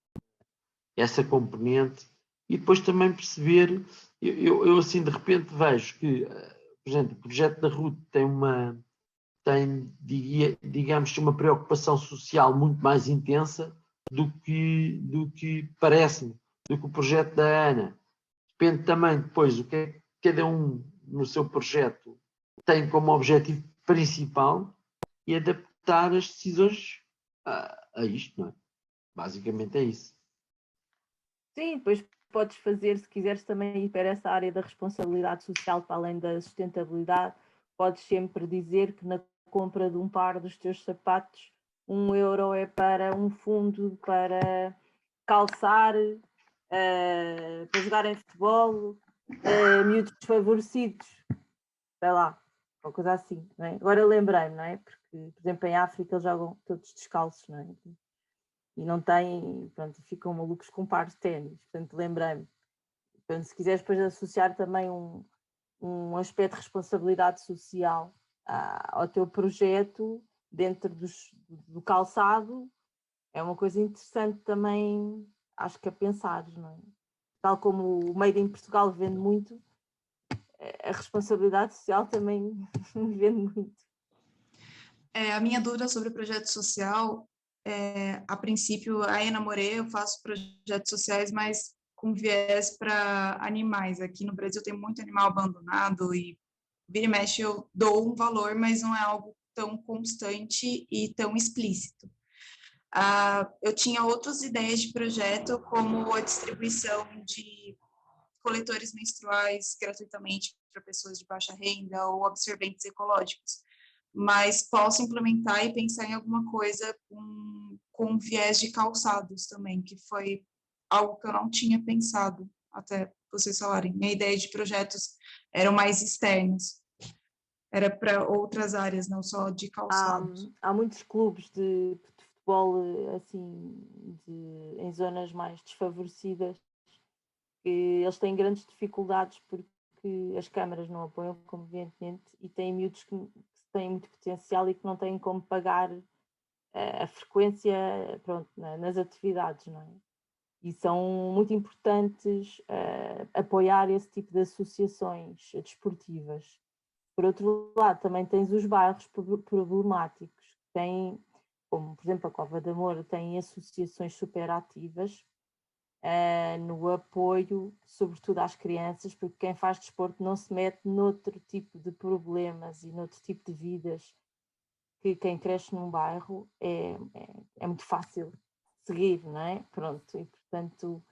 essa componente e depois também perceber, eu assim de repente vejo que, por exemplo, o projeto da RUT tem, digamos, uma preocupação social muito mais intensa do que parece-me, do que o projeto da Ana. Depende também depois o que é que cada um no seu projeto tem como objetivo principal e adaptar as decisões a isto, não é? Basicamente é isso. Sim, depois podes fazer, se quiseres também ir para essa área da responsabilidade social, para além da sustentabilidade, podes sempre dizer que na compra de um par dos teus sapatos, 1 euro é para um fundo para calçar, para jogar em futebol, miúdos desfavorecidos, sei lá, uma coisa assim, não é? Agora lembrei-me, não é? Porque, por exemplo, em África eles jogam todos descalços, não é? E não têm, pronto, ficam malucos com pares de ténis, portanto lembrei-me. Portanto, se quiseres depois associar também um aspecto de responsabilidade social ao teu projeto dentro do calçado, é uma coisa interessante também, acho que a pensares, não é? Tal como o Made in Portugal vende muito, a responsabilidade social também vende muito. A minha dúvida sobre o projeto social, a princípio, aí namorei, eu faço projetos sociais, mas com viés para animais. Aqui no Brasil tem muito animal abandonado e vira e mexe eu dou um valor, mas não é algo tão constante e tão explícito. Eu tinha outras ideias de projeto, como a distribuição de coletores menstruais gratuitamente para pessoas de baixa renda ou absorventes ecológicos, mas posso implementar e pensar em alguma coisa com viés de calçados também, que foi algo que eu não tinha pensado até vocês falarem. Minha ideia de projetos eram mais externos, era para outras áreas, não só de calçados. Há muitos clubes de futebol assim em zonas mais desfavorecidas, que eles têm grandes dificuldades porque as câmaras não apoiam, convenientemente, e têm miúdos que têm muito potencial e que não têm como pagar a frequência, pronto, nas atividades, não é? E são muito importantes apoiar esse tipo de associações desportivas. Por outro lado, também tens os bairros problemáticos, que têm, como por exemplo a Cova da Moura, têm associações super ativas no apoio, sobretudo às crianças, porque quem faz desporto não se mete noutro tipo de problemas e noutro tipo de vidas que quem cresce num bairro é muito fácil seguir, não é? Pronto, e portanto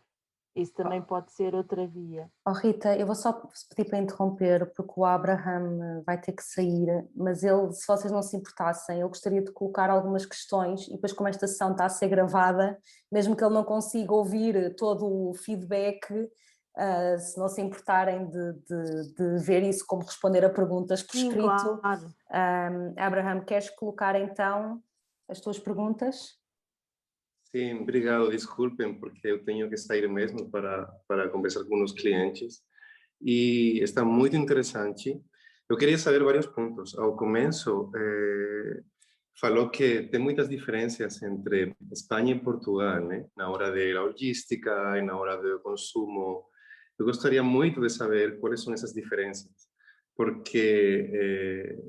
isso também pode ser outra via. Oh, Rita, eu vou só pedir para interromper, porque o Abraham vai ter que sair, mas ele, se vocês não se importassem, eu gostaria de colocar algumas questões, e depois como esta sessão está a ser gravada, mesmo que ele não consiga ouvir todo o feedback, se não se importarem de ver isso como responder a perguntas por Sim, escrito. claro. Abraham, queres colocar então as tuas perguntas? Sim, obrigado. Desculpem, porque eu tenho que sair mesmo para conversar com os clientes. E está muito interessante. Eu queria saber vários pontos. Ao começo, falou que tem muitas diferenças entre Espanha e Portugal, né? Na hora da logística e na hora do consumo. Eu gostaria muito de saber quais são essas diferenças. Porque,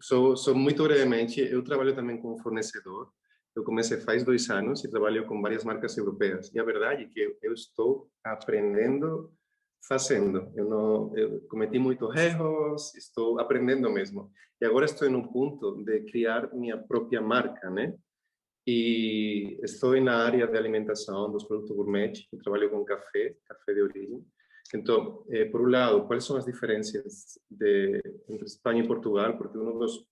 só muito brevemente, eu trabalho também como fornecedor. Eu comecei faz 2 anos e trabalho com várias marcas europeias. E a verdade é que eu estou aprendendo fazendo. Eu cometi muitos erros, estou aprendendo mesmo. E agora estou num ponto de criar minha própria marca, né? E estou na área de alimentação dos produtos gourmet. Eu trabalho com café de origem. Então, por um lado, quais são as diferenças entre Espanha e Portugal? Porque um dos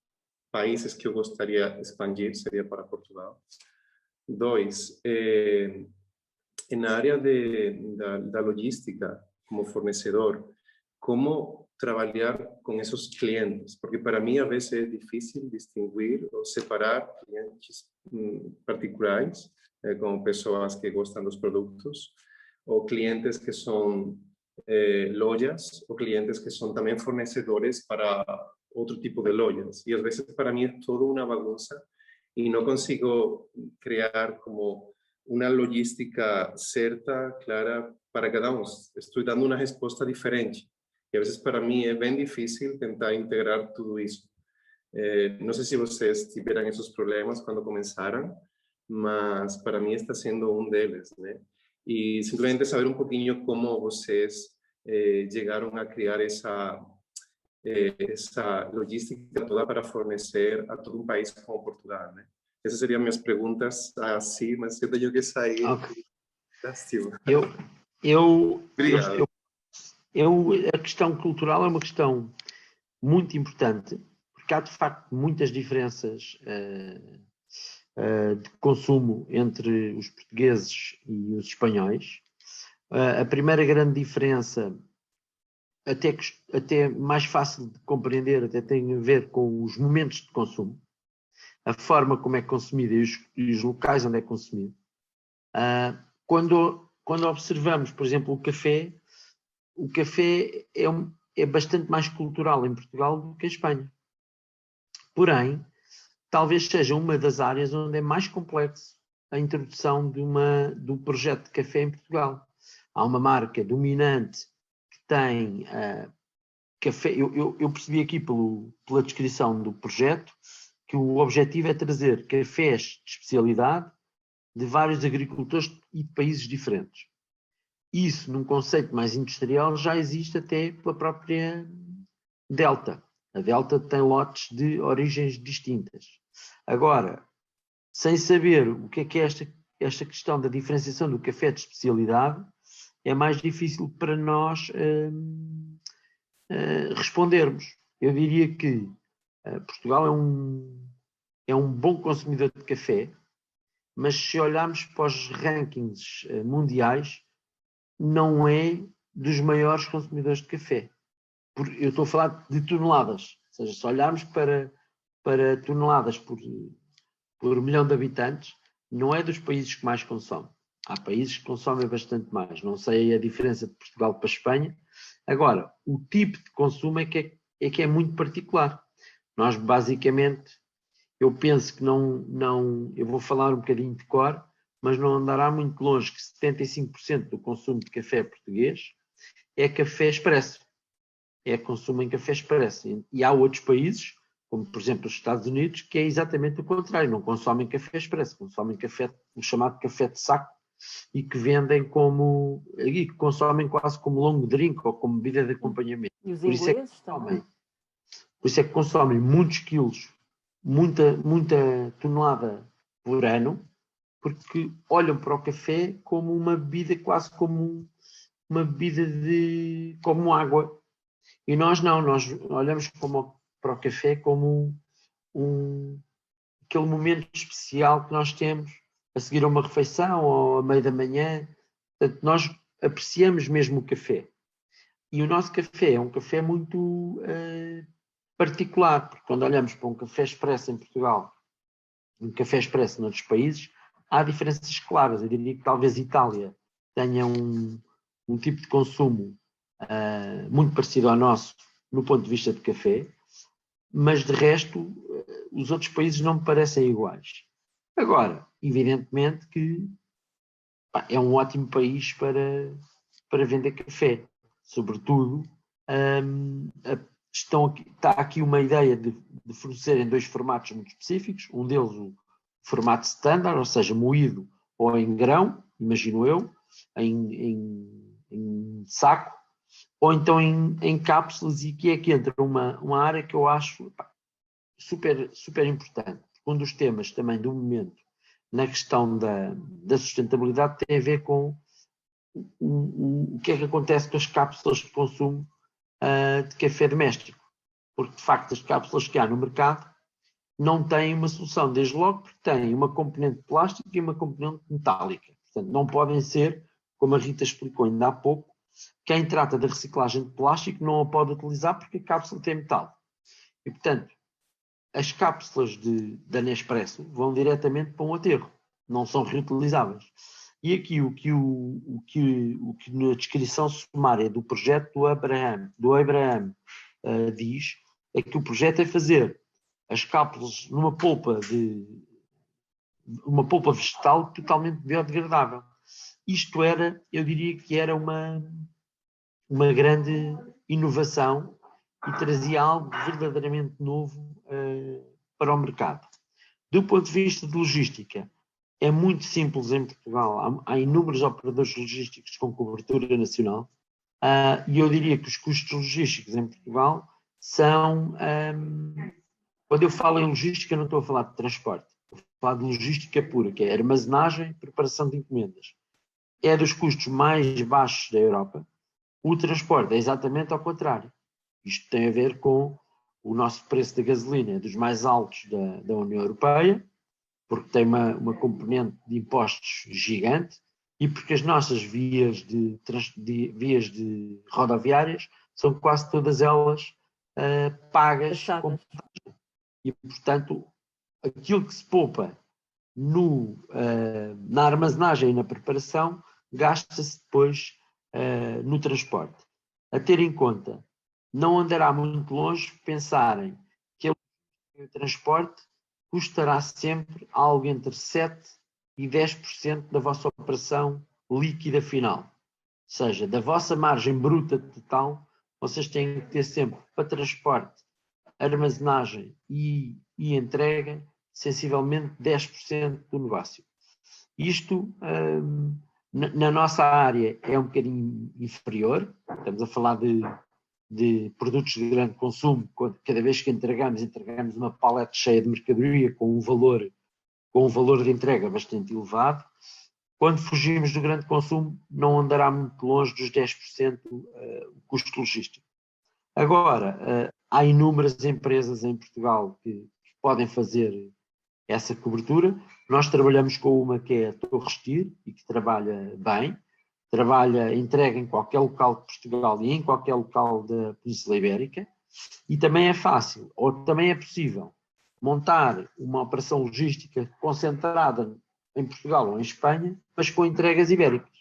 países que eu gostaria de expandir seria para Portugal. 2, na área da logística, como fornecedor, como trabalhar com esses clientes? Porque para mim, às vezes, é difícil distinguir ou separar clientes particulares, como pessoas que gostam dos produtos, ou clientes que são lojas, ou clientes que são também fornecedores para outro tipo de lojas. E às vezes para mim é toda uma bagunça e não consigo criar como uma logística certa, clara para cada um. Estou dando uma resposta diferente. E às vezes para mim é bem difícil tentar integrar tudo isso. Não sei se vocês tiveram esses problemas quando começaram, mas para mim está sendo um deles, né? E simplesmente saber um pouquinho como vocês chegaram a criar essa logística toda para fornecer a todo um país como Portugal, né? Essas seriam minhas perguntas assim, mas eu tenho que sair. Okay. Obrigado. A questão cultural é uma questão muito importante, porque há de facto muitas diferenças de consumo entre os portugueses e os espanhóis. A primeira grande diferença, até mais fácil de compreender, até tem a ver com os momentos de consumo, a forma como é consumido e os locais onde é consumido. Quando observamos, por exemplo, o café é bastante mais cultural em Portugal do que em Espanha. Porém, talvez seja uma das áreas onde é mais complexo a introdução do projeto de café em Portugal. Há uma marca dominante que tem café. Eu percebi aqui pela descrição do projeto que o objetivo é trazer cafés de especialidade de vários agricultores e de países diferentes. Isso, num conceito mais industrial, já existe até pela própria Delta. A Delta tem lotes de origens distintas. Agora, sem saber o que é esta questão da diferenciação do café de especialidade, é mais difícil para nós respondermos. Eu diria que Portugal é um bom consumidor de café, mas se olharmos para os rankings mundiais, não é dos maiores consumidores de café. Eu estou a falar de toneladas, ou seja, se olharmos para toneladas por milhão de habitantes, não é dos países que mais consomem. Há países que consomem bastante mais. Não sei a diferença de Portugal para a Espanha. Agora, o tipo de consumo é que é muito particular. Nós, basicamente, eu penso que não, eu vou falar um bocadinho de cor, mas não andará muito longe que 75% do consumo de café português é café expresso. É consumo em café expresso. E há outros países, como por exemplo os Estados Unidos, que é exatamente o contrário, não consomem café expresso, consomem café, o chamado café de saco, e que vendem como, e que consomem quase como long drink ou como bebida de acompanhamento. E os Por isso é que ingleses também. Por isso é que consomem muitos quilos, muita tonelada por ano, porque olham para o café como uma bebida, quase como uma bebida como água. E nós não, nós olhamos para o café como aquele momento especial que nós temos a seguir a uma refeição ou a meio da manhã. Portanto, nós apreciamos mesmo o café. E o nosso café é um café muito particular, porque quando olhamos para um café expresso em Portugal, um café expresso noutros países, há diferenças claras. Eu diria que talvez Itália tenha um tipo de consumo muito parecido ao nosso no ponto de vista de café, mas de resto os outros países não me parecem iguais. Agora, evidentemente que é um ótimo país para vender café, sobretudo está aqui uma ideia de fornecer em dois formatos muito específicos, um deles o formato standard, ou seja, moído ou em grão, imagino eu, em saco, ou então em cápsulas, e que é que entra uma área que eu acho super, super importante. Um dos temas também do momento na questão da sustentabilidade tem a ver com o que é que acontece com as cápsulas de consumo de café doméstico, porque de facto as cápsulas que há no mercado não têm uma solução, desde logo porque têm uma componente plástica e uma componente metálica, portanto não podem ser, como a Rita explicou ainda há pouco, quem trata da reciclagem de plástico não a pode utilizar porque a cápsula tem metal, e portanto as cápsulas da Nespresso vão diretamente para um aterro, não são reutilizáveis. E aqui o que na descrição sumária do projeto do Abraham diz é que o projeto é fazer as cápsulas numa polpa vegetal totalmente biodegradável. Isto era, eu diria que era uma grande inovação e trazia algo verdadeiramente novo para o mercado. Do ponto de vista de logística, é muito simples em Portugal. Há inúmeros operadores logísticos com cobertura nacional e eu diria que os custos logísticos em Portugal são... quando eu falo em logística, não estou a falar de transporte. Estou a falar de logística pura, que é armazenagem e preparação de encomendas. É dos custos mais baixos da Europa. O transporte é exatamente ao contrário. Isto tem a ver com o nosso preço da gasolina, dos mais altos da União Europeia, porque tem uma componente de impostos gigante e porque as nossas vias rodoviárias são quase todas elas pagas com taxa. E, portanto, aquilo que se poupa na armazenagem e na preparação gasta-se depois no transporte. A ter em conta, não andará muito longe pensarem que o transporte custará sempre algo entre 7% e 10% da vossa operação líquida final. Ou seja, da vossa margem bruta total, vocês têm que ter sempre para transporte, armazenagem e entrega, sensivelmente 10% do negócio. Isto, na nossa área, é um bocadinho inferior. Estamos a falar de produtos de grande consumo. Cada vez que entregamos uma palete cheia de mercadoria com um valor de entrega bastante elevado. Quando fugimos do grande consumo, não andará muito longe dos 10% o custo logístico. Agora, há inúmeras empresas em Portugal que podem fazer essa cobertura. Nós trabalhamos com uma que é a Torre Steel e que trabalha bem. Entrega em qualquer local de Portugal e em qualquer local da Península Ibérica, e também é fácil, ou também é possível, montar uma operação logística concentrada em Portugal ou em Espanha, mas com entregas ibéricas.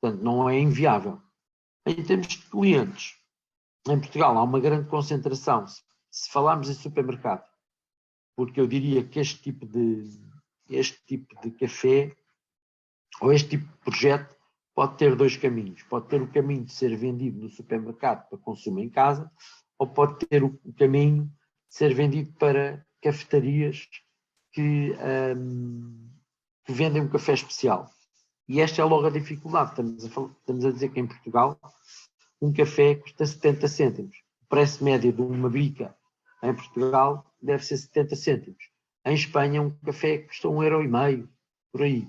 Portanto, não é inviável. Em termos de clientes, em Portugal há uma grande concentração, se falarmos em supermercado, porque eu diria que este tipo de café, ou este tipo de projeto, pode ter dois caminhos. Pode ter o caminho de ser vendido no supermercado para consumo em casa, ou pode ter o caminho de ser vendido para cafetarias que vendem um café especial. E esta é logo a dificuldade. Estamos a dizer que em Portugal um café custa 70 cêntimos. O preço médio de uma bica em Portugal deve ser 70 cêntimos. Em Espanha um café custa 1,5€, por aí.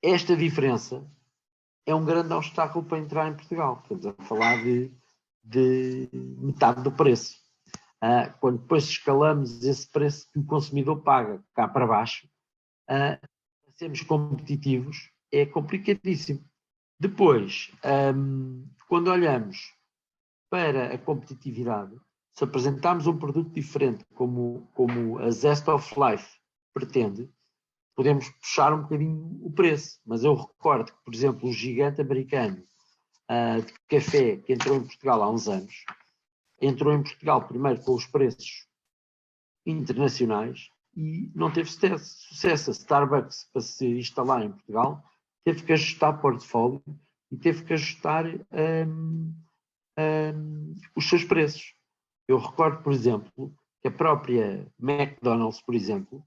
Esta diferença é um grande obstáculo para entrar em Portugal. Estamos a falar de metade do preço. Quando depois escalamos esse preço que o consumidor paga cá para baixo, sermos competitivos é complicadíssimo. Depois, quando olhamos para a competitividade, se apresentarmos um produto diferente como a Zest of Life pretende, podemos puxar um bocadinho o preço. Mas eu recordo que, por exemplo, o gigante americano de café que entrou em Portugal há uns anos, entrou em Portugal primeiro com os preços internacionais e não teve sucesso. A Starbucks, para se instalar em Portugal, teve que ajustar portfólio e teve que ajustar os seus preços. Eu recordo, por exemplo, que a própria McDonald's, por exemplo,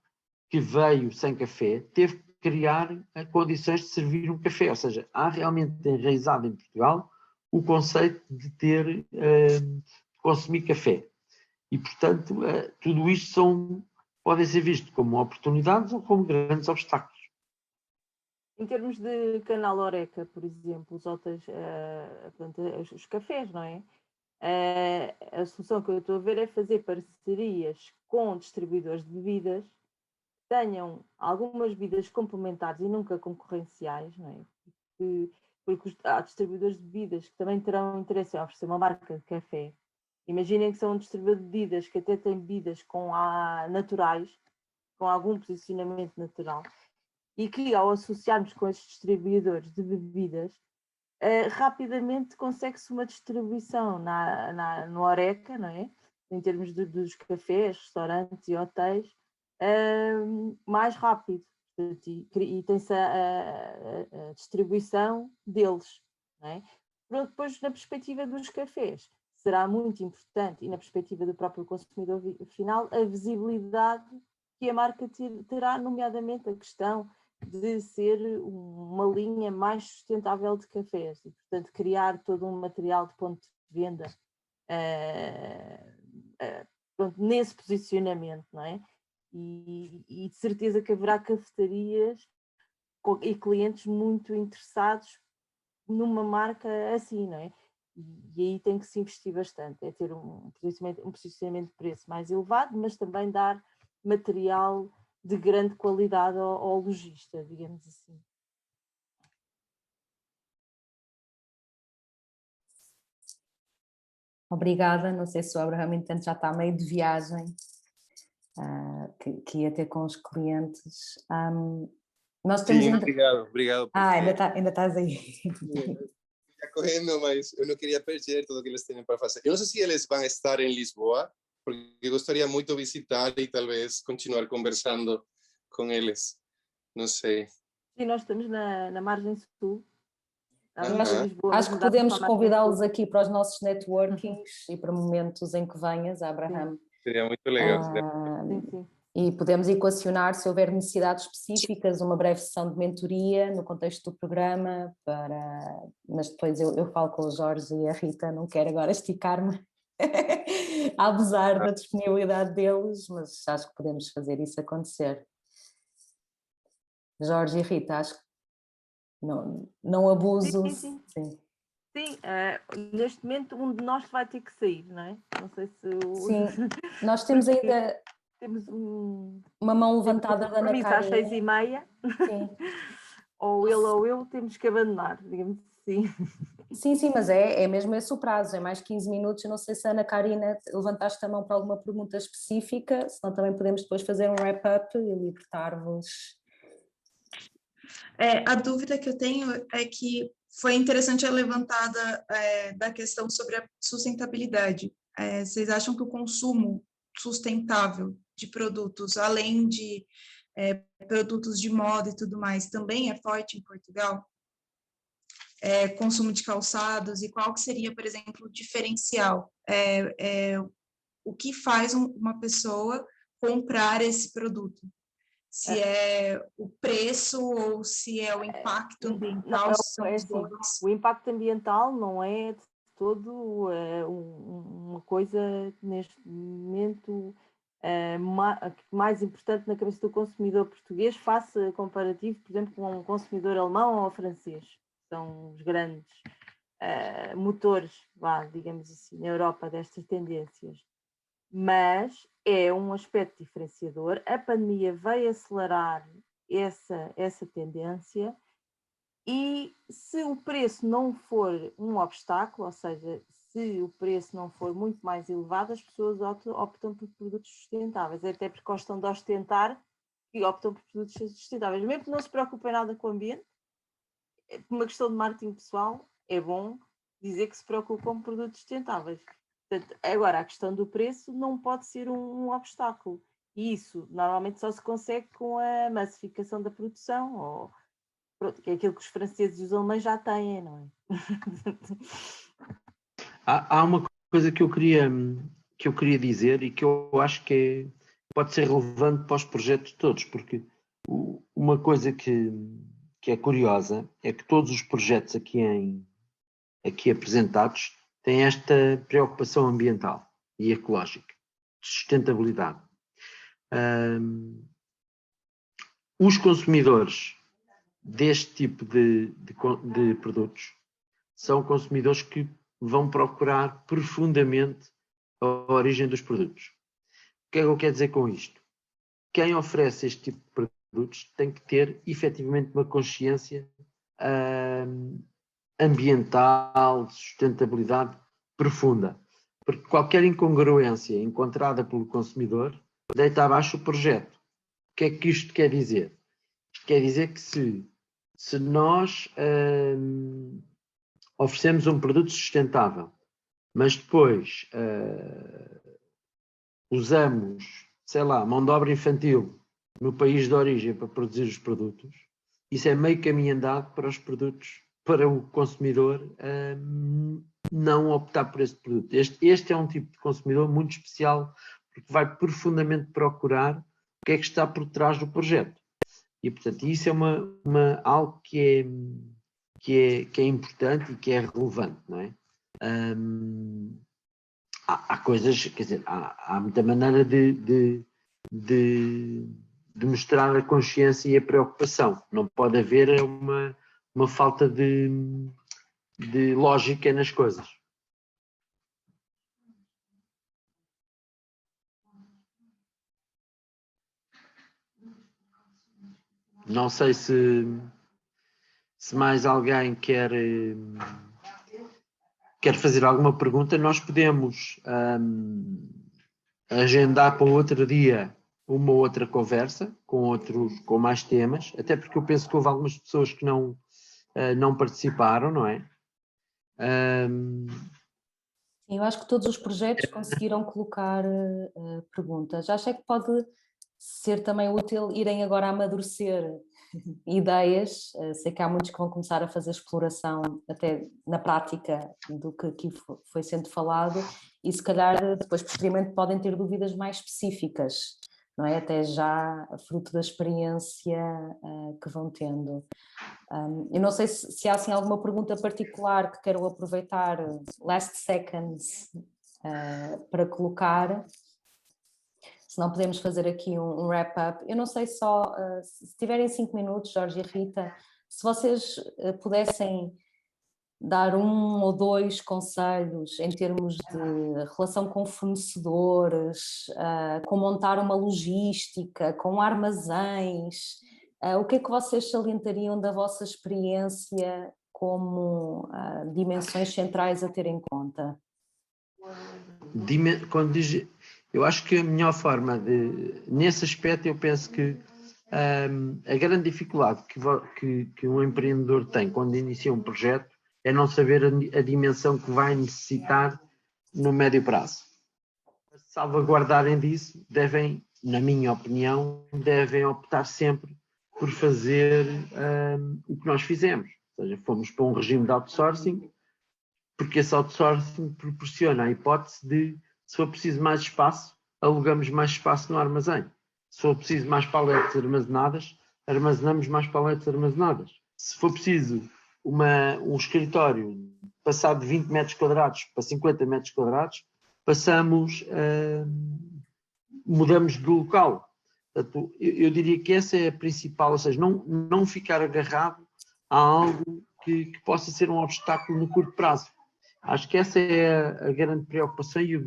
que veio sem café, teve que criar condições de servir um café. Ou seja, há realmente enraizado em Portugal o conceito de consumir café. E, portanto, tudo isto podem ser vistos como oportunidades ou como grandes obstáculos. Em termos de canal Horeca, por exemplo, os hotéis, os cafés, não é? A solução que eu estou a ver é fazer parcerias com distribuidores de bebidas que tenham algumas bebidas complementares e nunca concorrenciais, não é? Porque há distribuidores de bebidas que também terão interesse em oferecer uma marca de café. Imaginem que são um distribuidor de bebidas que até tem bebidas naturais, com algum posicionamento natural, e que ao associarmos com estes distribuidores de bebidas, rapidamente consegue-se uma distribuição no Horeca, não é? Em termos dos cafés, restaurantes e hotéis, mais rápido. E tem-se a distribuição deles, não é? Pronto, depois, na perspectiva dos cafés, será muito importante, e na perspectiva do próprio consumidor final, a visibilidade que a marca terá, nomeadamente a questão de ser uma linha mais sustentável de cafés e, portanto, criar todo um material de ponto de venda pronto, nesse posicionamento, não é? E de certeza que haverá cafetarias e clientes muito interessados numa marca assim, não é? E aí tem que se investir bastante, é ter um posicionamento de preço mais elevado, mas também dar material de grande qualidade ao lojista, digamos assim. Obrigada, não sei se o Abraham, entanto, já está meio de viagem, que ia ter com os clientes. Nós temos Sim, obrigado. Ainda estás aí. Está correndo, mas eu não queria perder tudo o que eles têm para fazer. Eu não sei se eles vão estar em Lisboa, porque eu gostaria muito de visitar e talvez continuar conversando com eles. Não sei. Sim, nós estamos na margem sul. Acho que podemos convidá-los aqui para os nossos networkings e para momentos em que venhas, Abraham. Seria muito legal. Sim. E podemos equacionar, se houver necessidades específicas, uma breve sessão de mentoria no contexto do programa, mas depois eu falo com o Jorge e a Rita, não quero agora esticar-me a abusar da disponibilidade deles, mas acho que podemos fazer isso acontecer. Jorge e Rita, acho que não abuso. Sim. Neste momento um de nós vai ter que sair, não é? Não sei se... Sim, nós temos ainda... Temos uma mão levantada da Ana Karina. Às 6h30. Sim. Ou ele ou eu temos que abandonar, digamos assim. Sim, mas é mesmo esse o prazo, é mais 15 minutos. Eu não sei se a Ana Karina levantaste a mão para alguma pergunta específica, senão também podemos depois fazer um wrap-up e libertar-vos. A dúvida que eu tenho é que foi interessante a levantada da questão sobre a sustentabilidade. Vocês acham que o consumo sustentável de produtos, além de produtos de moda e tudo mais, também é forte em Portugal? Consumo de calçados, e qual que seria, por exemplo, o diferencial? O que faz uma pessoa comprar esse produto? Se é o preço ou se é o impacto ambiental? O impacto ambiental não é de todo uma coisa neste momento mais importante na cabeça do consumidor português, face comparativo, por exemplo, com um consumidor alemão ou francês. São os grandes motores, digamos assim, na Europa destas tendências. Mas é um aspecto diferenciador. A pandemia veio acelerar essa tendência, e se o preço não for um obstáculo, ou seja, se o preço não for muito mais elevado, as pessoas optam por produtos sustentáveis, até porque gostam de ostentar e optam por produtos sustentáveis. Mesmo que não se preocupem nada com o ambiente, por uma questão de marketing pessoal, é bom dizer que se preocupam por produtos sustentáveis. Portanto, agora, a questão do preço não pode ser um obstáculo. E isso normalmente só se consegue com a massificação da produção, ou pronto, que é aquilo que os franceses e os alemães já têm, não é? Há uma coisa que eu queria dizer e que eu acho que pode ser relevante para os projetos todos, porque uma coisa que é curiosa é que todos os projetos aqui apresentados têm esta preocupação ambiental e ecológica, de sustentabilidade. Os consumidores deste tipo de produtos são consumidores que vão procurar profundamente a origem dos produtos. O que é que eu quero dizer com isto? Quem oferece este tipo de produtos tem que ter efetivamente uma consciência ambiental, de sustentabilidade profunda, porque qualquer incongruência encontrada pelo consumidor deita abaixo o projeto. O que é que isto quer dizer? Isto quer dizer que se nós oferecemos um produto sustentável, mas depois usamos, sei lá, mão de obra infantil no país de origem para produzir os produtos, isso é meio caminho andado para os produtos, para o consumidor não optar por este produto. Este é um tipo de consumidor muito especial, porque vai profundamente procurar o que é que está por trás do projeto. E, portanto, isso é algo que é importante e que é relevante, não é? Há coisas, quer dizer, há muita maneira de mostrar a consciência e a preocupação. Não pode haver uma falta de lógica nas coisas. Não sei se mais alguém quer fazer alguma pergunta. Nós podemos agendar para outro dia uma outra conversa com mais temas, até porque eu penso que houve algumas pessoas que não participaram, não é? Eu acho que todos os projetos conseguiram colocar perguntas. Acho que pode ser também útil irem agora amadurecer ideias. Sei que há muitos que vão começar a fazer exploração até na prática do que aqui foi sendo falado, e se calhar depois posteriormente podem ter dúvidas mais específicas, não é? Até já fruto da experiência que vão tendo. Eu não sei se há assim alguma pergunta particular que queiram aproveitar last seconds para colocar. Se não podemos fazer aqui um wrap-up. Eu não sei só, se tiverem 5 minutos, Jorge e Rita, se vocês pudessem dar 1 ou 2 conselhos em termos de relação com fornecedores, com montar uma logística, com armazéns, o que é que vocês salientariam da vossa experiência como dimensões centrais a ter em conta? Eu acho que a melhor forma nesse aspecto, eu penso que a grande dificuldade que um empreendedor tem quando inicia um projeto é não saber a dimensão que vai necessitar no médio prazo. Para se salvaguardarem disso, devem, na minha opinião, devem optar sempre por fazer o que nós fizemos. Ou seja, fomos para um regime de outsourcing, porque esse outsourcing proporciona a hipótese de, se for preciso mais espaço, alugamos mais espaço no armazém. Se for preciso mais paletes armazenadas, armazenamos mais paletes armazenadas. Se for preciso um escritório passar de 20 metros quadrados para 50 metros quadrados, mudamos de local. Portanto, eu diria que essa é a principal, ou seja, não ficar agarrado a algo que possa ser um obstáculo no curto prazo. Acho que essa é a grande preocupação e o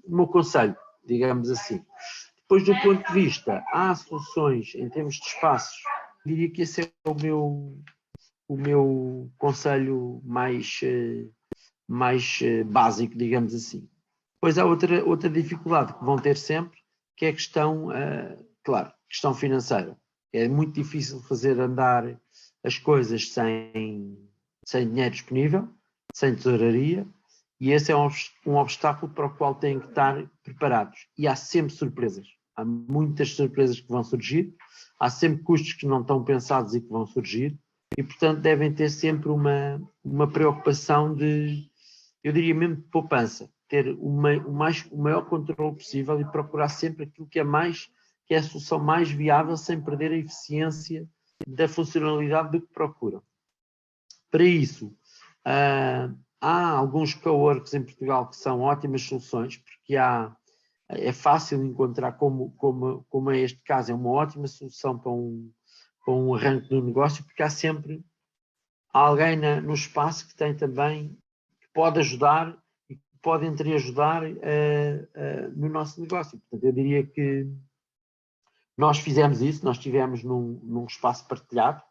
meu conselho, digamos assim. Depois, do ponto de vista, há soluções em termos de espaços, diria que esse é o meu conselho mais básico, digamos assim. Depois há outra dificuldade que vão ter sempre, que é a questão, questão financeira. É muito difícil fazer andar as coisas sem dinheiro disponível, sem tesouraria, e esse é um obstáculo para o qual têm que estar preparados. E há sempre surpresas. Há muitas surpresas que vão surgir, há sempre custos que não estão pensados e que vão surgir, e, portanto, devem ter sempre uma preocupação de, eu diria mesmo, de poupança. Ter o maior controle possível e procurar sempre aquilo que é a solução mais viável, sem perder a eficiência da funcionalidade do que procuram. Para isso, há alguns coworks em Portugal que são ótimas soluções, porque é fácil encontrar, como é este caso, é uma ótima solução para um arranque do negócio, porque há sempre alguém no espaço que tem também, que pode ajudar e que pode entreajudar no nosso negócio. Portanto, eu diria que nós fizemos isso, nós estivemos num espaço partilhado,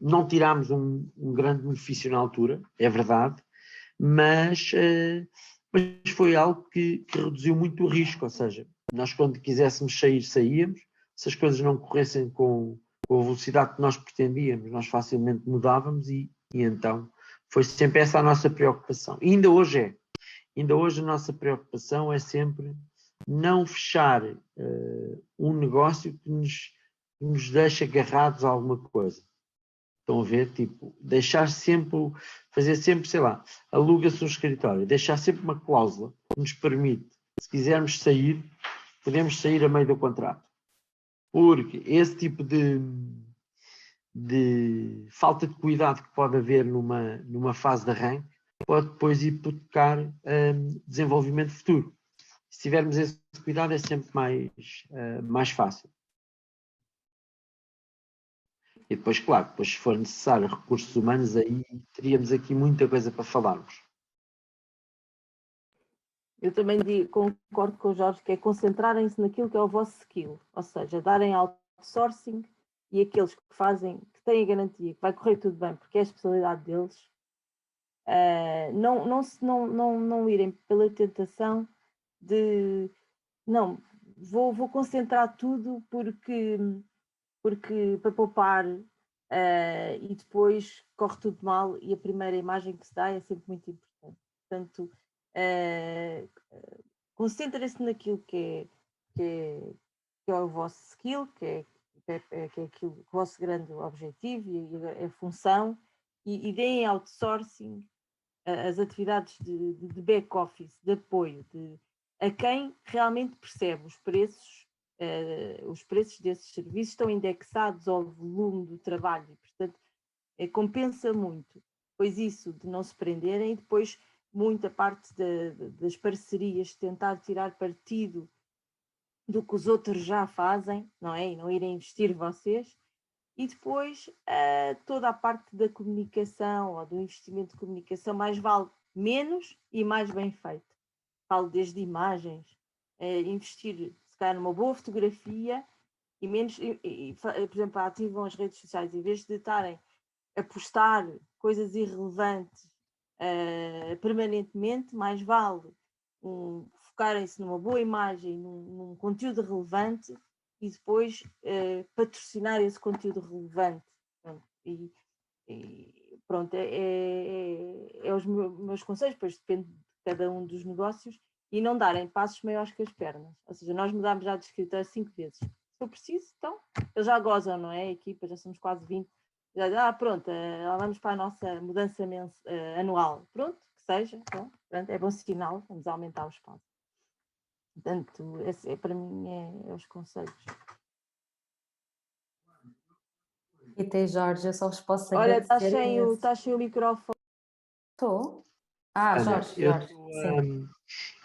não tirámos um grande benefício na altura, é verdade, mas foi algo que reduziu muito o risco, ou seja, nós quando quiséssemos sair, saíamos, se as coisas não corressem com a velocidade que nós pretendíamos, nós facilmente mudávamos e então foi sempre essa a nossa preocupação. E ainda hoje a nossa preocupação é sempre não fechar um negócio que nos deixe agarrados a alguma coisa. Estão a ver? Tipo, fazer sempre, sei lá, aluga-se um escritório, deixar sempre uma cláusula que nos permite, se quisermos sair, podemos sair a meio do contrato. Porque esse tipo de falta de cuidado que pode haver numa fase de arranque pode depois hipotecar desenvolvimento futuro. Se tivermos esse cuidado é sempre mais fácil. E depois, claro, se for necessário recursos humanos, aí teríamos aqui muita coisa para falarmos. Eu também concordo com o Jorge, que é concentrarem-se naquilo que é o vosso skill, ou seja, darem outsourcing e aqueles que fazem, que têm a garantia que vai correr tudo bem, porque é a especialidade deles, não irem pela tentação de, não, vou concentrar tudo porque para poupar e depois corre tudo mal e a primeira imagem que se dá é sempre muito importante. Portanto, concentrem-se naquilo que é o vosso skill, que é aquilo, o vosso grande objetivo e a função, e deem outsourcing as atividades de back-office, de apoio, a quem realmente percebe os preços. Os preços desses serviços estão indexados ao volume do trabalho e, portanto, compensa muito. Pois isso de não se prenderem e depois muita parte das parcerias, tentar tirar partido do que os outros já fazem, não é? E não irem investir vocês. E depois toda a parte da comunicação ou do investimento de comunicação, mais vale menos e mais bem feito. Falo desde imagens, investir numa boa fotografia e menos, por exemplo, ativam as redes sociais, em vez de estarem a postar coisas irrelevantes permanentemente, mais vale focarem-se numa boa imagem, num conteúdo relevante e depois patrocinar esse conteúdo relevante. Pronto, pronto, é os meus conselhos, depois depende de cada um dos negócios, e não darem passos maiores que as pernas. Ou seja, nós mudámos já de escritório 5 vezes. Se for preciso, então, eles já gozam, não é? A equipa, já somos quase 20. Já, pronto, lá vamos para a nossa mudança anual. Pronto, que seja. Então, pronto, é bom sinal, vamos aumentar o espaço. Portanto, para mim é os conselhos. Rita e Jorge, eu só vos posso Olha, agradecer. está sem o microfone. Estou? Ah, Jorge, sim.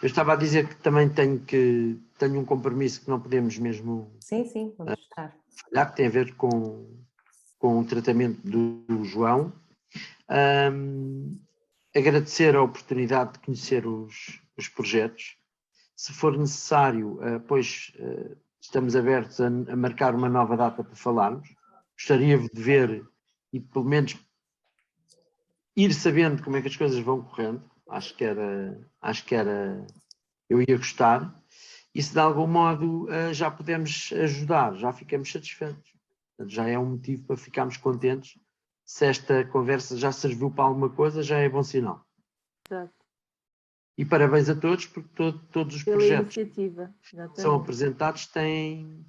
Eu estava a dizer que também tenho um compromisso que não podemos mesmo Sim, vamos estar. falhar, que tem a ver com o tratamento do João. Agradecer a oportunidade de conhecer os projetos. Se for necessário, pois estamos abertos a marcar uma nova data para falarmos. Gostaria de ver e pelo menos ir sabendo como é que as coisas vão correndo. Acho que era, eu ia gostar. E se de algum modo já podemos ajudar, já ficamos satisfeitos. Portanto, já é um motivo para ficarmos contentes. Se esta conversa já serviu para alguma coisa, já é bom sinal. Exato. E parabéns a todos, porque todos os Pela projetos iniciativa, que são apresentados têm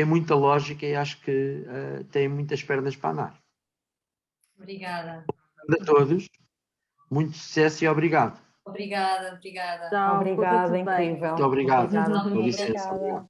muita lógica e acho que têm muitas pernas para andar. Obrigada. A todos, muito sucesso e obrigado. Obrigada. Tchau, Obrigada, incrível. Muito obrigado. Obrigada. Com licença. Obrigada.